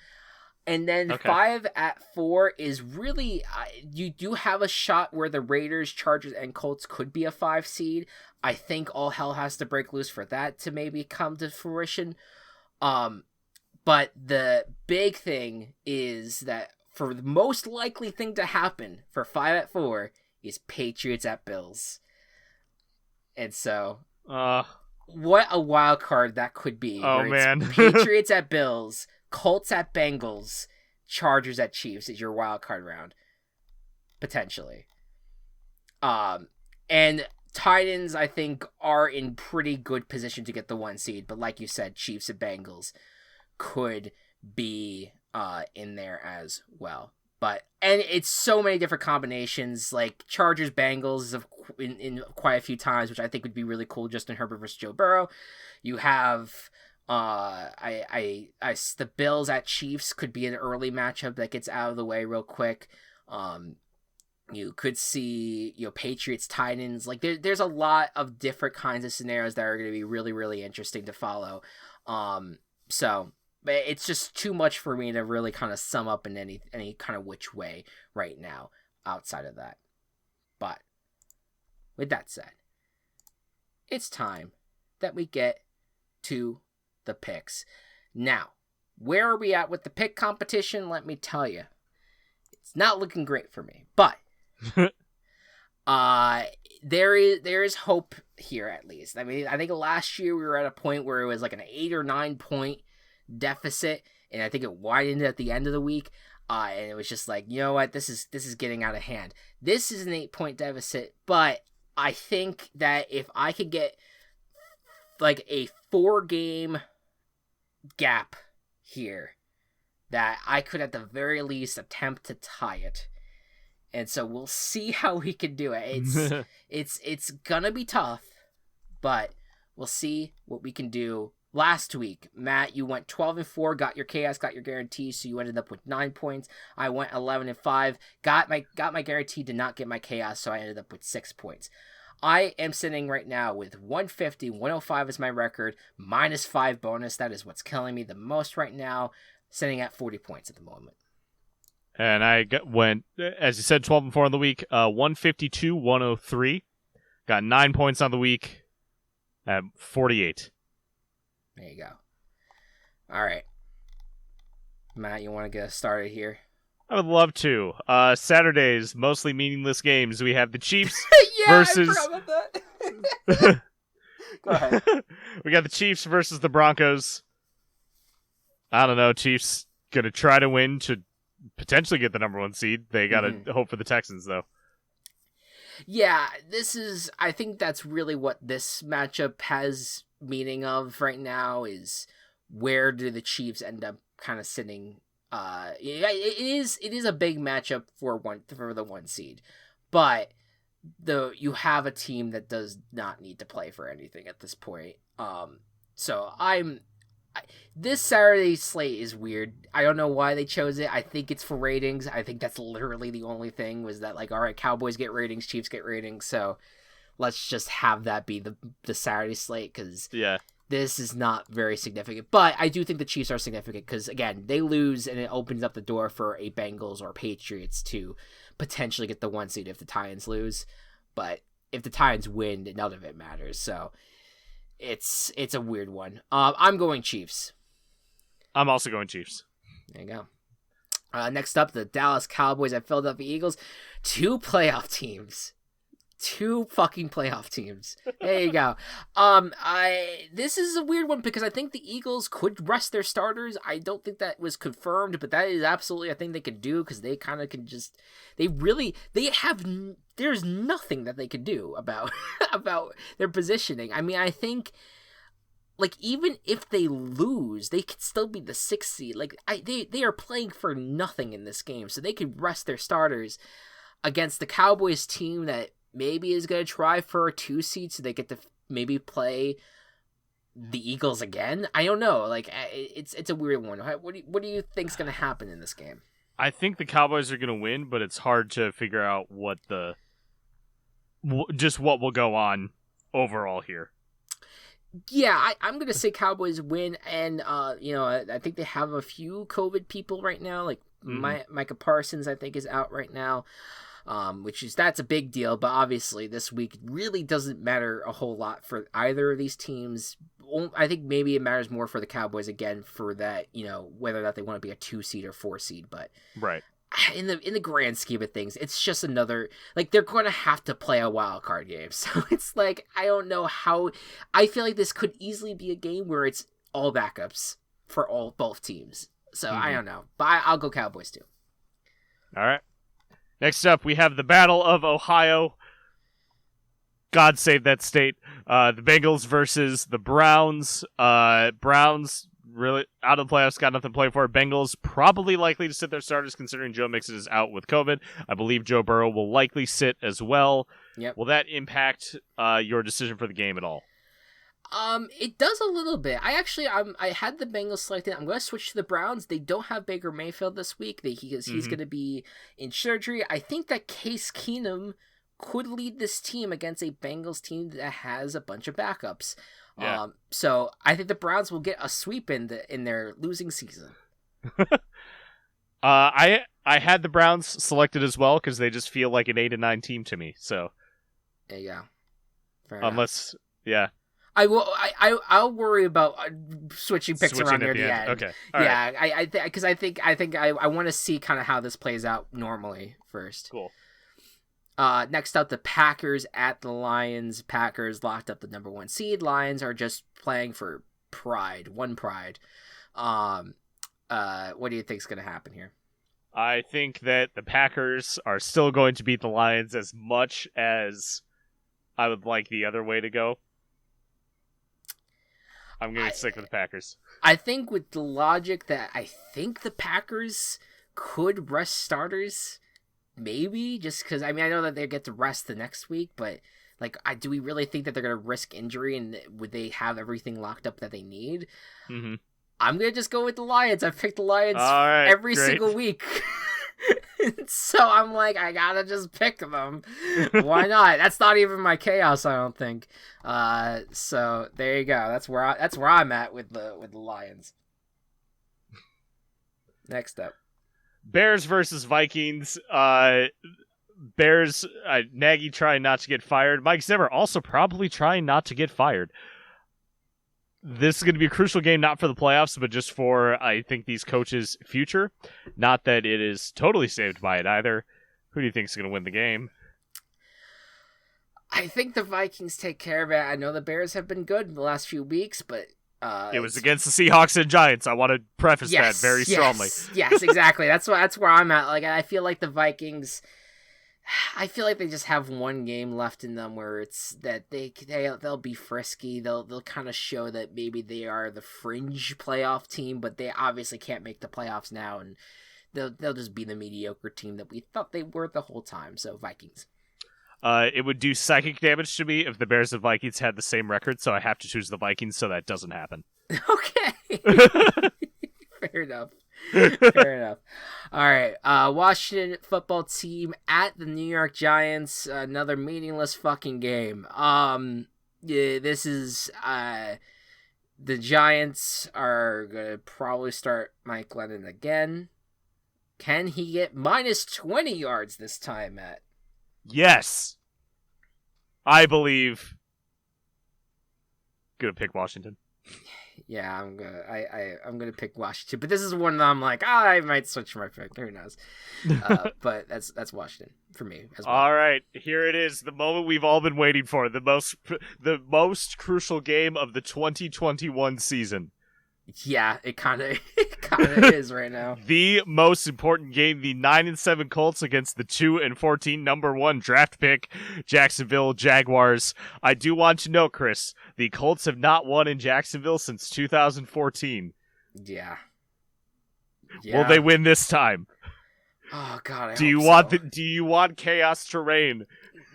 And then 5 at 4 is really, you do have a shot where the Raiders, Chargers, and Colts could be a 5 seed. I think all hell has to break loose for that to maybe come to fruition. But the big thing is that for the most likely thing to happen for 5 at 4 is Patriots at Bills. And so, what a wild card that could be.
Oh, man.
Patriots at Bills, Colts at Bengals, Chargers at Chiefs is your wild card round, potentially. And Titans, I think, are in pretty good position to get the 1 seed, but like you said, Chiefs and Bengals could be in there as well. And it's so many different combinations, like Chargers, Bengals in quite a few times, which I think would be really cool. Justin Herbert versus Joe Burrow. You have the Bills at Chiefs could be an early matchup that gets out of the way real quick. You could see, Patriots, Titans. Like there's a lot of different kinds of scenarios that are going to be really, really interesting to follow. So it's just too much for me to really kind of sum up in any kind of which way right now outside of that. But with that said, it's time that we get to the picks. Now, where are we at with the pick competition? Let me tell you, it's not looking great for me, but there is hope here, at least. I mean, I think last year we were at a point where it was like an 8 or 9 point deficit, and I think it widened at the end of the week, and it was just like, you know what, this is getting out of hand. This is an 8-point deficit, but I think that if I could get like a 4-game gap here, that I could at the very least attempt to tie it. And so we'll see how we can do it. It's gonna be tough, but we'll see what we can do. Last week, Matt, you went 12-4, got your chaos, got your guarantee, so you ended up with 9 points. I went 11-5, got my guarantee, did not get my chaos, so I ended up with 6 points. I am sitting right now with 150, 105 is my record, -5 bonus. That is what's killing me the most right now, sitting at 40 points at the moment.
And I went, as you said, 12-4 on the week, 152, 103. Got 9 points on the week at 48.
There you go. All right. Matt, you want to get us started here?
I would love to. Saturday's mostly meaningless games. We have the Chiefs
versus.
I
forgot about that. Go ahead.
We got the Chiefs versus the Broncos. I don't know. Chiefs gonna try to win to potentially get the number 1 seed. They gotta hope for the Texans though.
Yeah, I think that's really what this matchup has meaning of right now is where do the Chiefs end up kind of sitting. It is a big matchup for the 1 seed, but you have a team that does not need to play for anything at this point. So this Saturday slate is weird. I don't know why they chose it. I think it's for ratings. I think that's literally the only thing was that, like, all right, Cowboys get ratings, Chiefs get ratings, so let's just have that be the Saturday slate because this is not very significant. But I do think the Chiefs are significant because, again, they lose and it opens up the door for a Bengals or Patriots to potentially get the 1 seed if the Titans lose. But if the Titans win, none of it matters. So it's a weird one. I'm going Chiefs.
I'm also going Chiefs.
There you go. Next up, the Dallas Cowboys and Philadelphia Eagles. 2 playoff teams. 2 fucking playoff teams. There you go. This is a weird one because I think the Eagles could rest their starters. I don't think that was confirmed, but that is absolutely a thing they could do because they kind of can just, there's nothing that they could do about their positioning. I mean, I think, like, even if they lose, they could still be the 6th seed. Like, they are playing for nothing in this game, so they could rest their starters against the Cowboys team that maybe is going to try for a 2 seed so they get to maybe play the Eagles again. I don't know. Like, it's a weird one. What do you think's going to happen in this game?
I think the Cowboys are going to win, but it's hard to figure out what will go on overall here.
Yeah, I'm going to say Cowboys win, and I think they have a few COVID people right now. Like Micah Parsons, I think, is out right now. That's a big deal, but obviously this week really doesn't matter a whole lot for either of these teams. I think maybe it matters more for the Cowboys again for that, whether or not they want to be a 2 seed or 4 seed, but
right.
In the grand scheme of things, it's just another, like, they're going to have to play a wild card game. So it's like, I don't know how, I feel like this could easily be a game where it's all backups for both teams. So I don't know, but I'll go Cowboys too.
All right. Next up, we have the Battle of Ohio. God save that state. The Bengals versus the Browns. Browns really out of the playoffs, got nothing to play for. Bengals probably likely to sit their starters considering Joe Mixon is out with COVID. I believe Joe Burrow will likely sit as well.
Yep.
Will that impact your decision for the game at all?
It does a little bit. I had the Bengals selected. I'm going to switch to the Browns. They don't have Baker Mayfield this week. He's going to be in surgery. I think that Case Keenum could lead this team against a Bengals team that has a bunch of backups.
Yeah.
So I think the Browns will get a sweep in their losing season.
I had the Browns selected as well because they just feel like an 8-9 team to me. So
there you go. Fair
enough. Yeah.
I will. I'll worry about switching picks around near the end.
Okay.
Right. Because I think I want to see kind of how this plays out normally first.
Cool.
Next up, the Packers at the Lions. Packers locked up the number 1 seed. Lions are just playing for pride. What do you think's going to happen here?
I think that the Packers are still going to beat the Lions as much as I would like the other way to go. I'm going to stick with the Packers.
I think with the logic that I think the Packers could rest starters, maybe, just because, I mean, I know that they get to rest the next week, but, like, do we really think that they're going to risk injury, and would they have everything locked up that they need?
Mm-hmm.
I'm going to just go with the Lions. I've picked the Lions
great.
single week. So I'm like, I gotta just pick them. Why not? That's not even my chaos, I don't think. So there you go. That's where I'm at with the Lions. Next up,
Bears versus Vikings. Bears, Nagy trying not to get fired. Mike Zimmer also probably trying not to get fired. this is going to be a crucial game, not for the playoffs, but just for, I think, these coaches' future. Not that it is totally saved by it either. Who do you think is going to win the game?
I think the Vikings take care of it. I know the Bears have been good in the last few weeks, but
it was against the Seahawks and Giants. I want to preface that very strongly.
Yes, exactly. That's where I'm at. Like, I feel like the Vikings, I feel like they just have one game left in them where it's that they'll be frisky. They'll kind of show that maybe they are the fringe playoff team, but they obviously can't make the playoffs now, and they'll just be the mediocre team that we thought they were the whole time. So Vikings.
It would do psychic damage to me if the Bears and Vikings had the same record, so I have to choose the Vikings so that doesn't happen.
Okay. Fair enough. Fair enough. All right. Washington football team at the New York Giants. Another meaningless fucking game. This is the Giants are gonna probably start Mike Glennon again. Can he get minus 20 yards this time, Matt?
Yes. I believe. Gonna pick Washington.
Yeah, I'm gonna pick Washington, but this is one that I'm like, I might switch my pick. Who knows? But that's Washington for me as well.
All right, here it is, the moment we've all been waiting for, the most crucial game of the 2021 season.
Yeah, it kind of is right now.
The most important game, the 9-7 Colts against the 2-14 number 1 draft pick Jacksonville Jaguars. I do want to know, Chris, the Colts have not won in Jacksonville since 2014.
Yeah.
Will they win this time?
Oh God,
do you want chaos to reign?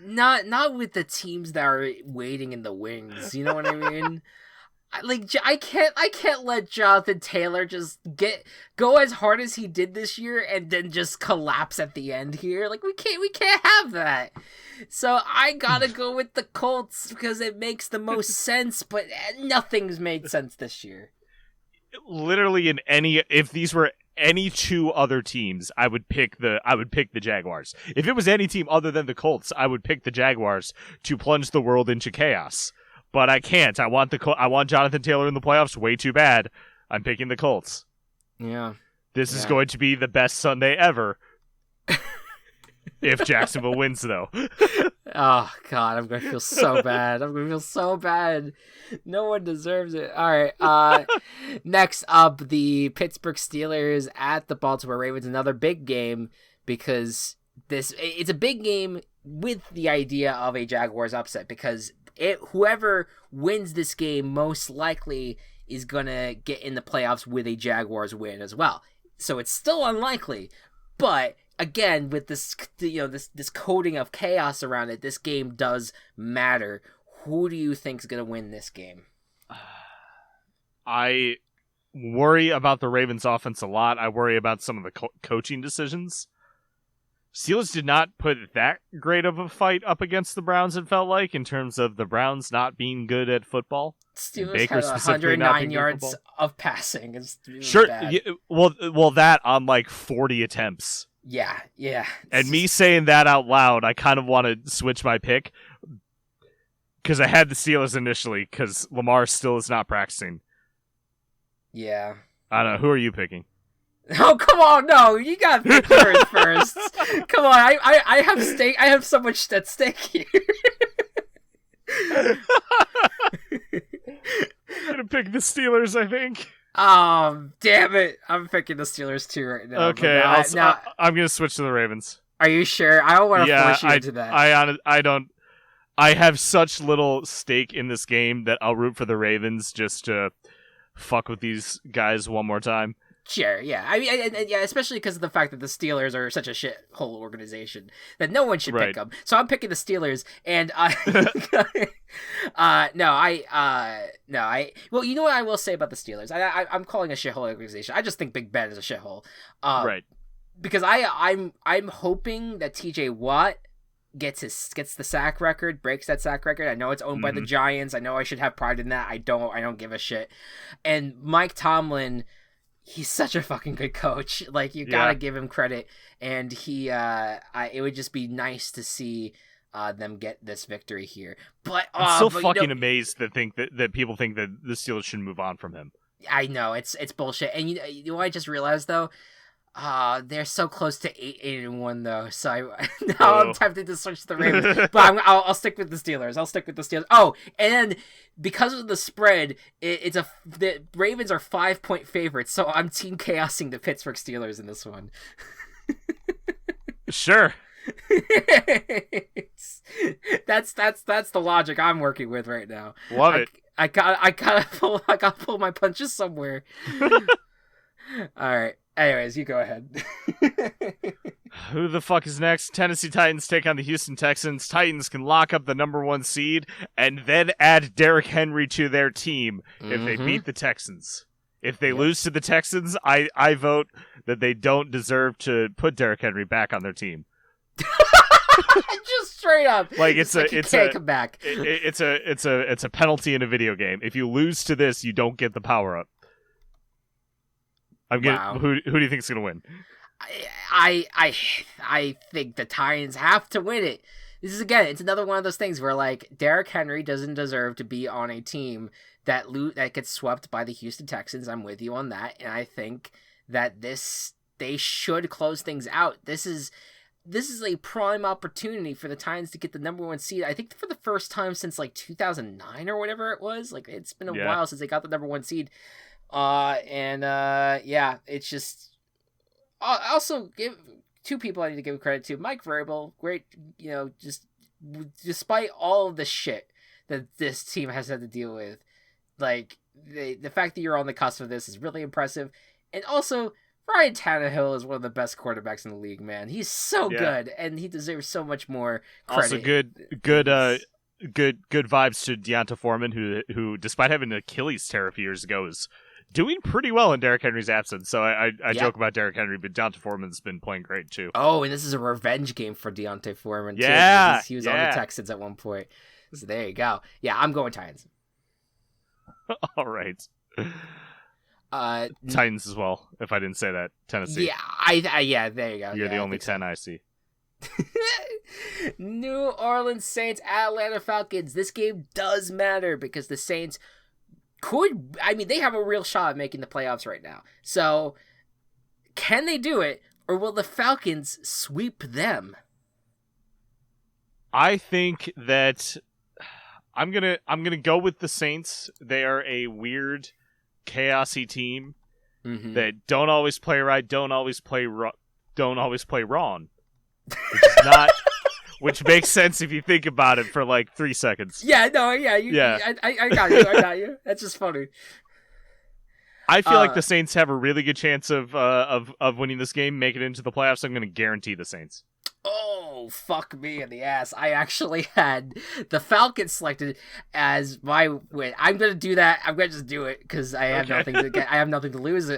Not with the teams that are waiting in the wings. You know what I mean? Like, I can't let Jonathan Taylor just go as hard as he did this year and then just collapse at the end here. Like, we can't have that. So I gotta go with the Colts because it makes the most sense, but nothing's made sense this year.
Literally if these were any two other teams, I would pick the Jaguars. If it was any team other than the Colts, I would pick the Jaguars to plunge the world into chaos. But I can't. I want Jonathan Taylor in the playoffs way too bad. I'm picking the Colts.
Yeah.
This is going to be the best Sunday ever. If Jacksonville wins, though.
Oh, God. I'm going to feel so bad. No one deserves it. All right. Next up, the Pittsburgh Steelers at the Baltimore Ravens. Another big game because it's a big game with the idea of a Jaguars upset because whoever wins this game most likely is gonna get in the playoffs with a Jaguars win as well. So it's still unlikely, but again, with this this coating of chaos around it, this game does matter. Who do you think is gonna win this game?
I worry about the Ravens' offense a lot. I worry about some of the coaching decisions. Steelers did not put that great of a fight up against the Browns, it felt like, in terms of the Browns not being good at football.
Steelers had 109 yards of passing.
Sure, yeah, well, that on like 40 attempts.
Yeah.
And me saying that out loud, I kind of want to switch my pick because I had the Steelers initially because Lamar still is not practicing.
Yeah.
I don't know. Who are you picking?
Oh, come on, no, you got to pick yours first. Come on, I have stake. I have so much at stake here.
I'm gonna pick the Steelers, I think.
Damn it. I'm picking the Steelers too right now.
Okay, I'm gonna switch to the Ravens.
Are you sure? I don't want to force you into that.
I don't. I have such little stake in this game that I'll root for the Ravens just to fuck with these guys one more time.
Sure, yeah. I mean, yeah, especially because of the fact that the Steelers are such a shithole organization that no one should pick them. So I'm picking the Steelers, and well, you know what I will say about the Steelers? I'm calling a shithole organization. I just think Big Ben is a shithole.
Right.
Because I'm hoping that TJ Watt gets the sack record, breaks that sack record. I know it's owned by the Giants. I know I should have pride in that. I don't give a shit. And Mike Tomlin, he's such a fucking good coach. Like, you gotta give him credit. And it would just be nice to see them get this victory here. But
I'm still fucking amazed that people think that the Steelers should move on from him.
I know it's bullshit. And you know what I just realized though? They're so close to 8-1 though. So I'm tempted to switch to the Ravens, but I'll stick with the Steelers. Oh, and because of the spread, the Ravens are 5-point favorites. So I'm team chaosing the Pittsburgh Steelers in this one.
Sure.
That's the logic I'm working with right now.
Love it.
I gotta pull my punches somewhere. All right. Anyways, you go ahead.
Who the fuck is next? Tennessee Titans take on the Houston Texans. Titans can lock up the number 1 seed and then add Derrick Henry to their team if they beat the Texans. If they lose to the Texans, I vote that they don't deserve to put Derrick Henry back on their team.
Just straight up.
Like it's a penalty in a video game. If you lose to this, you don't get the power up.
Wow.
Who do you think's gonna win?
I think the Titans have to win it. This is it's another one of those things where like Derrick Henry doesn't deserve to be on a team that gets swept by the Houston Texans. I'm with you on that, and I think that they should close things out. This is a prime opportunity for the Titans to get the number 1 seed. I think for the first time since like 2009 or whatever it was. Like it's been a while since they got the number 1 seed. It's just. I'll also give 2 people I need to give credit to. Mike Vrabel, great. Just despite all of the shit that this team has had to deal with, like the fact that you're on the cusp of this is really impressive, and also. Ryan Tannehill is one of the best quarterbacks in the league, man. He's so good, and he deserves so much more credit.
Also, good vibes to Deonta Foreman, who despite having an Achilles tear a few years ago, is doing pretty well in Derrick Henry's absence. So I joke about Derrick Henry, but Deonta Foreman's been playing great too.
Oh, and this is a revenge game for Deonta Foreman.
Yeah,
too, he was on the Texans at one point. So there you go. Yeah, I'm going Titans.
All right. Titans as well. If I didn't say that, Tennessee.
Yeah, there you go.
You're the only 10 I see.
New Orleans Saints at Atlanta Falcons. This game does matter because the Saints they have a real shot at making the playoffs right now. So, can they do it, or will the Falcons sweep them?
I think that I'm gonna go with the Saints. They are a weird, chaosy team that don't always play right, don't always play wrong, which makes sense if you think about it for like 3 seconds.
I got you. That's just funny.
I feel like the Saints have a really good chance of winning this game, make it into the playoffs. I'm going to guarantee the Saints.
Oh, fuck me in the ass. I actually had the Falcons selected as my win. I'm going to do that. I'm going to just do it because I have nothing to get. I have nothing to lose.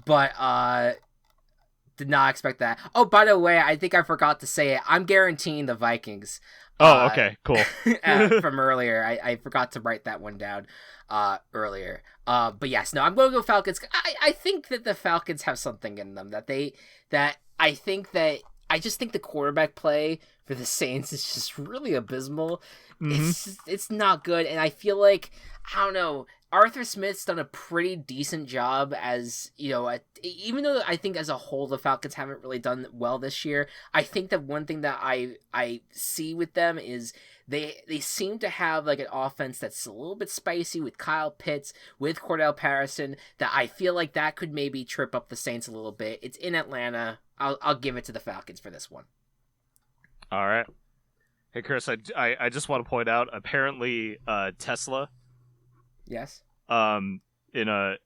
But did not expect that. Oh, by the way, I think I forgot to say it. I'm guaranteeing the Vikings.
Oh, okay, cool.
From earlier. I forgot to write that one down earlier. But yes, no, I'm going to go Falcons. I think that the Falcons have something in them I just think the quarterback play for the Saints is just really abysmal. It's not good, and I feel like, I don't know, Arthur Smith's done a pretty decent job as, even though I think as a whole the Falcons haven't really done well this year, I think that one thing that I see with them is they seem to have like an offense that's a little bit spicy with Kyle Pitts, with Cordell Patterson, that I feel like that could maybe trip up the Saints a little bit. It's in Atlanta. I'll give it to the Falcons for this one.
All right. Hey, Chris, I just want to point out, apparently Tesla.
Yes.
In a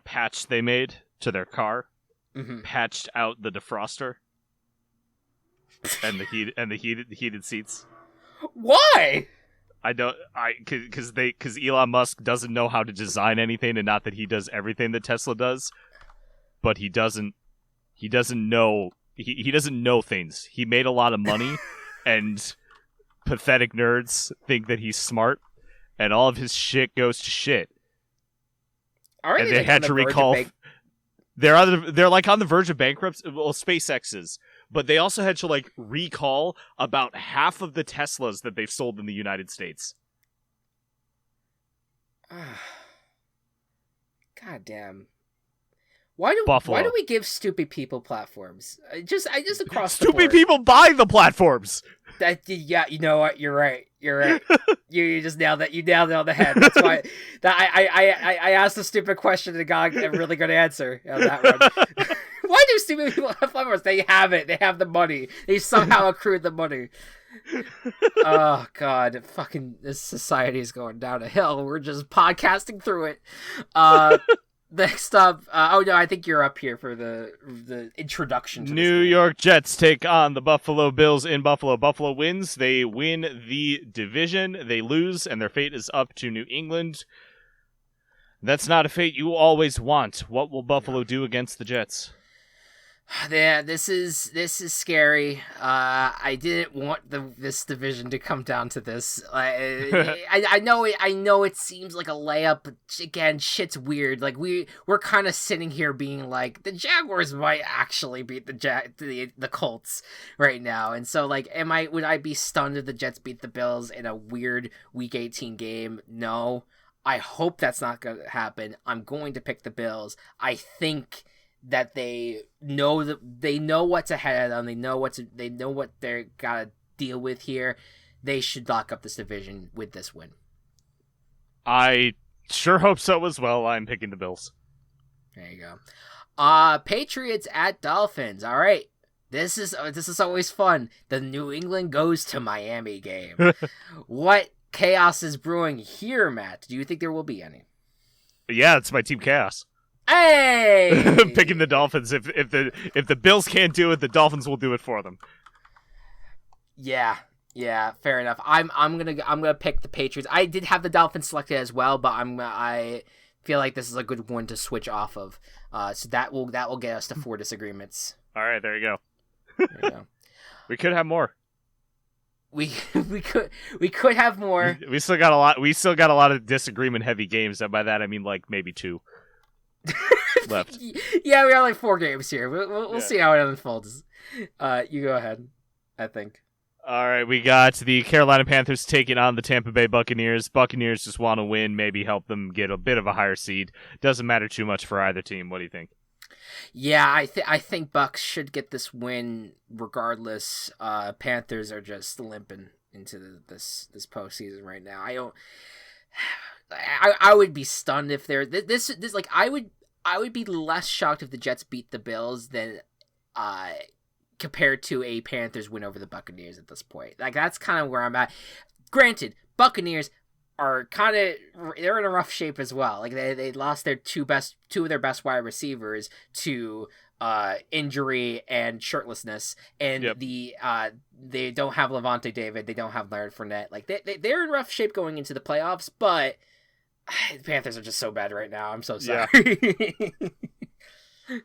patch they made to their car, patched out the defroster and the heated seats.
Why?
Because Elon Musk doesn't know how to design anything, and not that he does everything that Tesla does, but he doesn't know things. He made a lot of money, and pathetic nerds think that he's smart, and all of his shit goes to shit.
Already,
and they had to recall. They're like on the verge of bankruptcy. Well, SpaceX is, but they also had to like recall about half of the Teslas that they've sold in the United States.
God damn. Why do we give stupid people platforms? I just across the board.
Stupid people buy the platforms.
Yeah, you know what? You're right. You just nailed that. You nailed it on the head. That's why I asked a stupid question and got a really good answer on that one. Why do stupid people have platforms? They have it. They have the money. They somehow accrued the money. Oh God, fucking this society is going down a hill. We're just podcasting through it. Next up, I think you're up here for the introduction to
New York Jets take on the Buffalo Bills in Buffalo. Buffalo wins. They win the division. They lose, and their fate is up to New England. That's not a fate you always want. What will Buffalo do against the Jets?
Yeah, this is scary. I didn't want this division to come down to this. I know it seems like a layup, but again, shit's weird. Like we're kind of sitting here being like the Jaguars might actually beat the Colts right now, and so like, would I be stunned if the Jets beat the Bills in a weird Week 18 game? No, I hope that's not going to happen. I'm going to pick the Bills. I think that they know what's ahead of them. They know what they're gotta deal with here. They should lock up this division with this win.
I sure hope so as well. I'm picking the Bills.
There you go. Patriots at Dolphins. All right. This is always fun. The New England goes to Miami game. What chaos is brewing here, Matt? Do you think there will be any?
Yeah, it's my team Chaos.
Hey!
Picking the Dolphins. If the Bills can't do it, the Dolphins will do it for them.
Yeah, fair enough. I'm gonna pick the Patriots. I did have the Dolphins selected as well, but I feel like this is a good one to switch off of. So that will get us to 4 disagreements.
All right, there you go.
There you go.
We could have more.
We could have more.
We still got a lot of disagreement heavy games, and by that I mean like maybe 2. Left.
Yeah, we got like 4 games here. We'll see how it unfolds. You go ahead, I think.
All right, we got the Carolina Panthers taking on the Tampa Bay Buccaneers. Buccaneers just want to win, maybe help them get a bit of a higher seed. Doesn't matter too much for either team. What do you think?
Yeah, I think Bucs should get this win regardless. Panthers are just limping into this postseason right now. I would be stunned if they're this like I would be less shocked if the Jets beat the Bills than compared to a Panthers win over the Buccaneers at this point. Like that's kind of where I'm at. Granted, Buccaneers are they're in a rough shape as well. Like they lost their two of their best wide receivers to injury and shirtlessness, and
yep.
They don't have Levante David, they don't have Leonard Fournette. Like they're in rough shape going into the playoffs, but the Panthers are just so bad right now. I'm so sorry. Yeah.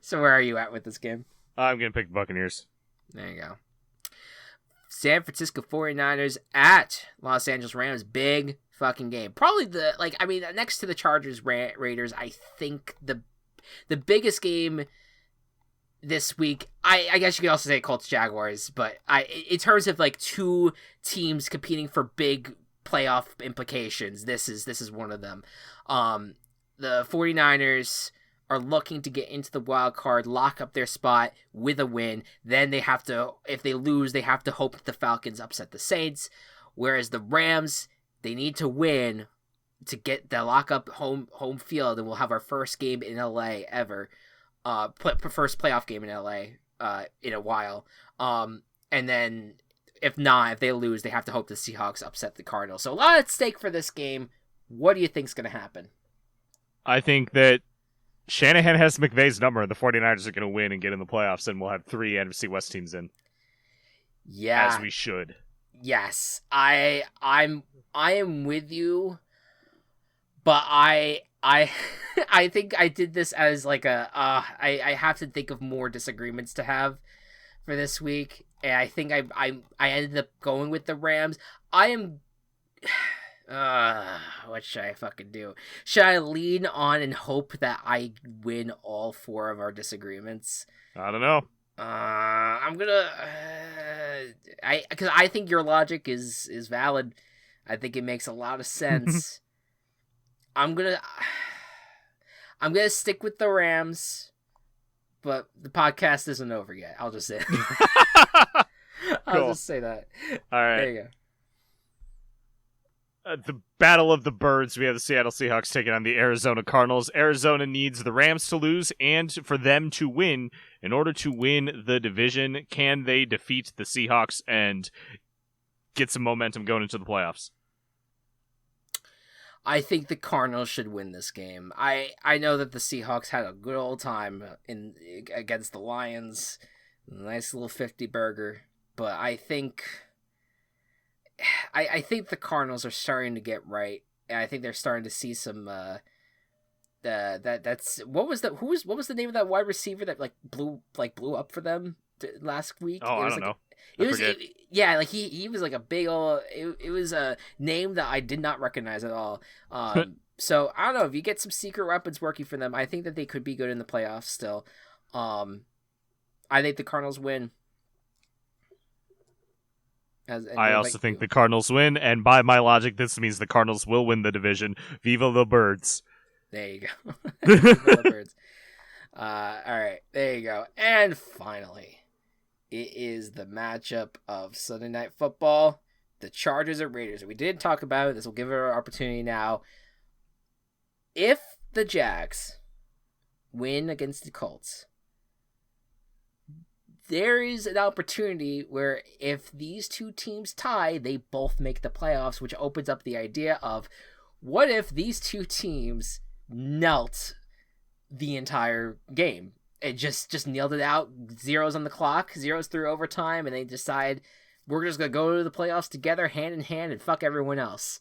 So where are you at with this game?
I'm going to pick the Buccaneers.
There you go. San Francisco 49ers at Los Angeles Rams. Big fucking game. Probably next to the Chargers Raiders, I think the biggest game this week, I guess you could also say Colts Jaguars, but in terms of like 2 teams competing for big playoff implications, this is one of them. The 49ers are looking to get into the wild card, lock up their spot with a win. Then they have to, if they lose, they have to hope that the Falcons upset the Saints. Whereas the Rams, they need to win to get the lock up home field, and we'll have our first game in LA ever. First playoff game in LA in a while. And then if they lose, they have to hope the Seahawks upset the Cardinals. So a lot at stake for this game. What do you think's going to happen?
I think that Shanahan has McVay's number, and the 49ers are going to win and get in the playoffs, and we'll have 3 NFC West teams in.
Yeah.
As we should.
Yes. I am with you, but I think I did this as like I have to think of more disagreements to have for this week, and I think I ended up going with the Rams. I am what should I fucking do? Should I lean on and hope that I win all 4 of our disagreements?
I don't know.
I'm gonna. Because I think your logic is valid. I think it makes a lot of sense. I'm gonna stick with the Rams, but the podcast isn't over yet. I'll just say. I'll just say that.
All right.
There you go.
The Battle of the Birds. We have the Seattle Seahawks taking on the Arizona Cardinals. Arizona needs the Rams to lose and for them to win. In order to win the division, can they defeat the Seahawks and get some momentum going into the playoffs?
I think the Cardinals should win this game. I know that the Seahawks had a good old time against the Lions. Nice little 50 burger. But I think the Cardinals are starting to get right. And I think they're starting to see some that's what was the name of that wide receiver that blew up for them last week?
Oh, I don't know.
He was like a big old. It was a name that I did not recognize at all. So I don't know if you get some secret weapons working for them. I think that they could be good in the playoffs still. I think the Cardinals win.
I also think the Cardinals win, and by my logic, this means the Cardinals will win the division. Viva the Birds!
There you go. Viva the Birds. All right, there you go. And finally, it is the matchup of Sunday Night Football, the Chargers and Raiders. We did talk about it. This will give it our opportunity now. If the Jags win against the Colts, there is an opportunity where if these two teams tie, they both make the playoffs, which opens up the idea of what if these two teams knelt the entire game? It just nailed it out, zeros on the clock, zeros through overtime, and they decide we're just going to go to the playoffs together hand in hand and fuck everyone else.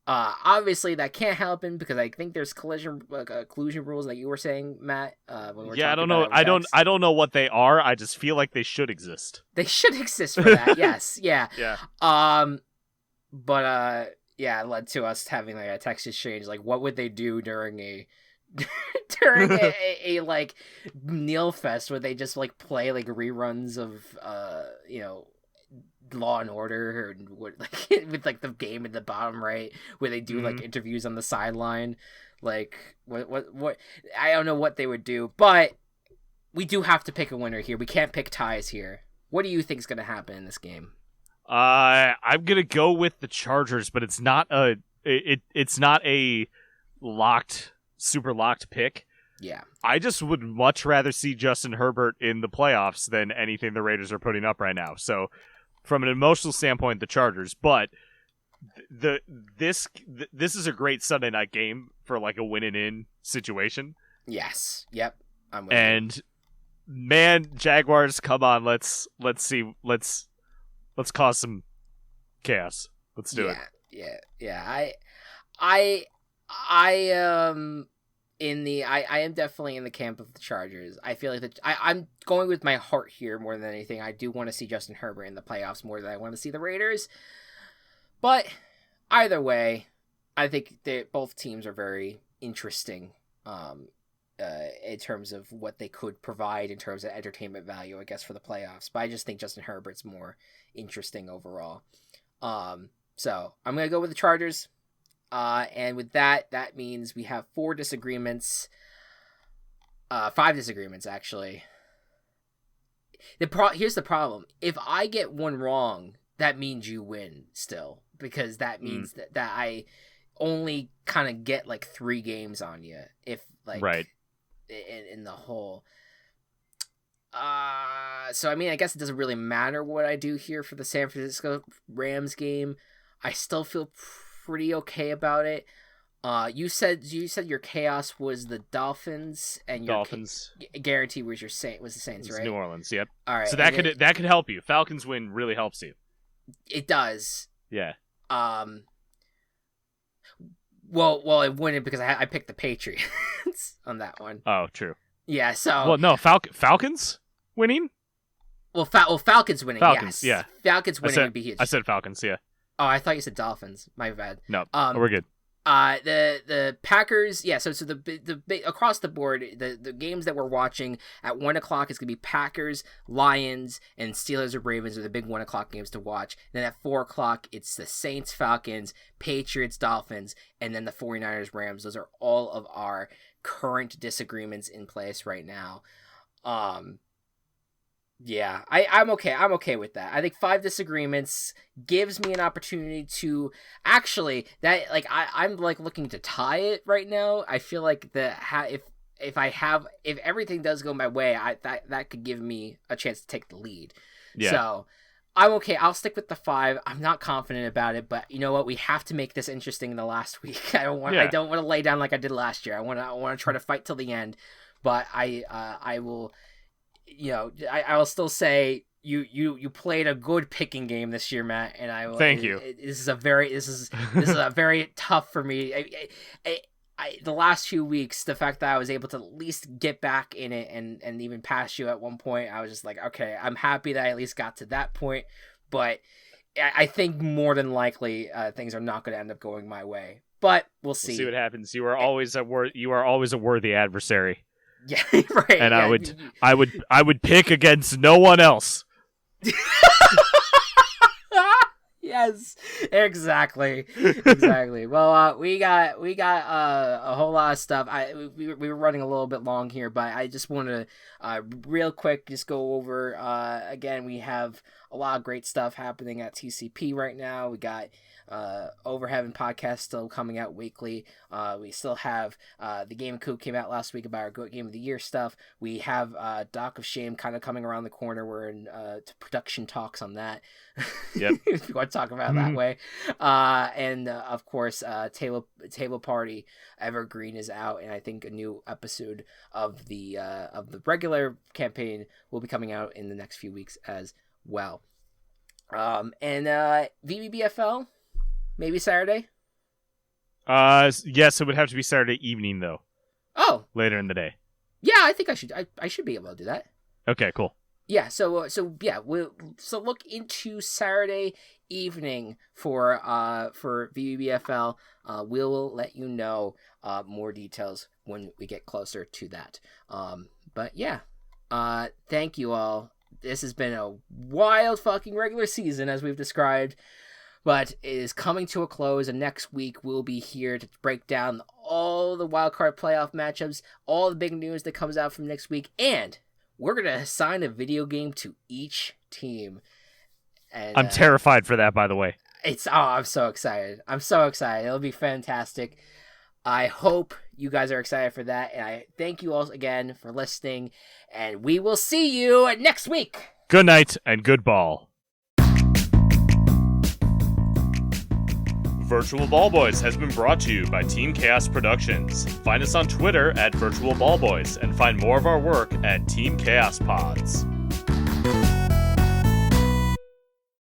Obviously, that can't happen because I think there's collusion rules like you were saying, Matt.
I don't know. I don't know what they are. I just feel like they should exist.
They should exist for that. Yes. Yeah.
Yeah.
It led to us having like a text exchange. Like, what would they do during a like Neil Fest where they just like play like reruns of Law and Order, or with like the game at the bottom right where they do like interviews on the sideline. Like what I don't know what they would do, but we do have to pick a winner here. We can't pick ties here. What do you think is going to happen in this game?
I'm gonna go with the Chargers, but it's not a super locked pick.
Yeah,
I just would much rather see Justin Herbert in the playoffs than anything the Raiders are putting up right now. So, from an emotional standpoint, the Chargers, but this is a great Sunday night game for like a win and in situation.
Yes. Yep. I'm with
you. Man, Jaguars, come on, let's cause some chaos. Let's do it.
Yeah. I am definitely in the camp of the Chargers. I feel like I'm going with my heart here more than anything. I do want to see Justin Herbert in the playoffs more than I want to see the Raiders. But either way, I think that both teams are very interesting in terms of what they could provide in terms of entertainment value, I guess, for the playoffs. But I just think Justin Herbert's more interesting overall. So I'm going to go with the Chargers. And with that means we have 5 disagreements, actually. Here's the problem. If I get one wrong, that means you win still, because that means that I only kind of get like 3 games on you if like
right
in the whole. So I mean, I guess it doesn't really matter what I do here for the San Francisco Rams game. I still feel pretty okay about it. You said your chaos was the Dolphins, and your
Dolphins
guarantee was the Saints, right?
New Orleans, yep.
All right,
so that could help you. Falcons win really helps you.
It does.
Yeah.
Well, it wouldn't because I picked the Patriots on that one.
Oh, true.
Yeah. So.
Well, no, Falcons winning.
Well, Falcons winning.
Falcons,
yes.
yeah.
Falcons winning would be huge.
I said Falcons, yeah.
Oh, I thought you said Dolphins. My bad.
No, we're good.
The Packers, yeah. So the across the board, the games that we're watching at 1:00 is gonna be Packers, Lions, and Steelers or Ravens are the big 1:00 games to watch. And then at 4:00, it's the Saints, Falcons, Patriots, Dolphins, and then the 49ers, Rams. Those are all of our current disagreements in place right now. Yeah, I'm okay. I'm okay with that. I think 5 disagreements gives me an opportunity to actually I'm like looking to tie it right now. I feel like if everything does go my way, that could give me a chance to take the lead. Yeah. So I'm okay. I'll stick with the 5. I'm not confident about it, but you know what? We have to make this interesting in the last week. I don't want to lay down like I did last year. I want to try to fight till the end, but I will. You know, I will still say you played a good picking game this year, Matt, and I will.
Thank you.
This is a very tough for me. The last few weeks, the fact that I was able to at least get back in it and even pass you at one point, I was just like, okay, I'm happy that I at least got to that point. But I think more than likely things are not going to end up going my way. But we'll see.
We'll see what happens. You are always a worthy adversary.
Yeah, right.
And I would pick against no one else.
Yes, exactly. Well, we got a whole lot of stuff. We were running a little bit long here, but I just want to real quick just go over again. We have a lot of great stuff happening at TCP right now. We got Over Heaven podcast still coming out weekly. We still have the Game of Coop came out last week about our Goat Game of the Year stuff. We have Doc of Shame kind of coming around the corner. We're in production talks on that.
Yep.
If you want to talk about it that way. And of course, Table Party Evergreen is out, and I think a new episode of the regular campaign will be coming out in the next few weeks as well. And VBBFL, maybe Saturday?
Yes, it would have to be Saturday evening, though.
Oh.
Later in the day.
Yeah, I think I should be able to do that.
Okay, cool.
Yeah, so look into Saturday evening for VBBFL. We'll let you know more details when we get closer to that. But yeah, thank you all. This has been a wild fucking regular season, as we've described, but it is coming to a close, and next week we'll be here to break down all the wildcard playoff matchups, all the big news that comes out from next week, and we're going to assign a video game to each team. And
I'm terrified for that, by the way.
I'm so excited. It'll be fantastic. I hope you guys are excited for that, and I thank you all again for listening, and we will see you next week.
Good night and good ball. Virtual Ball Boys has been brought to you by Team Chaos Productions. Find us on Twitter at Virtual Ball Boys and find more of our work at Team Chaos Pods.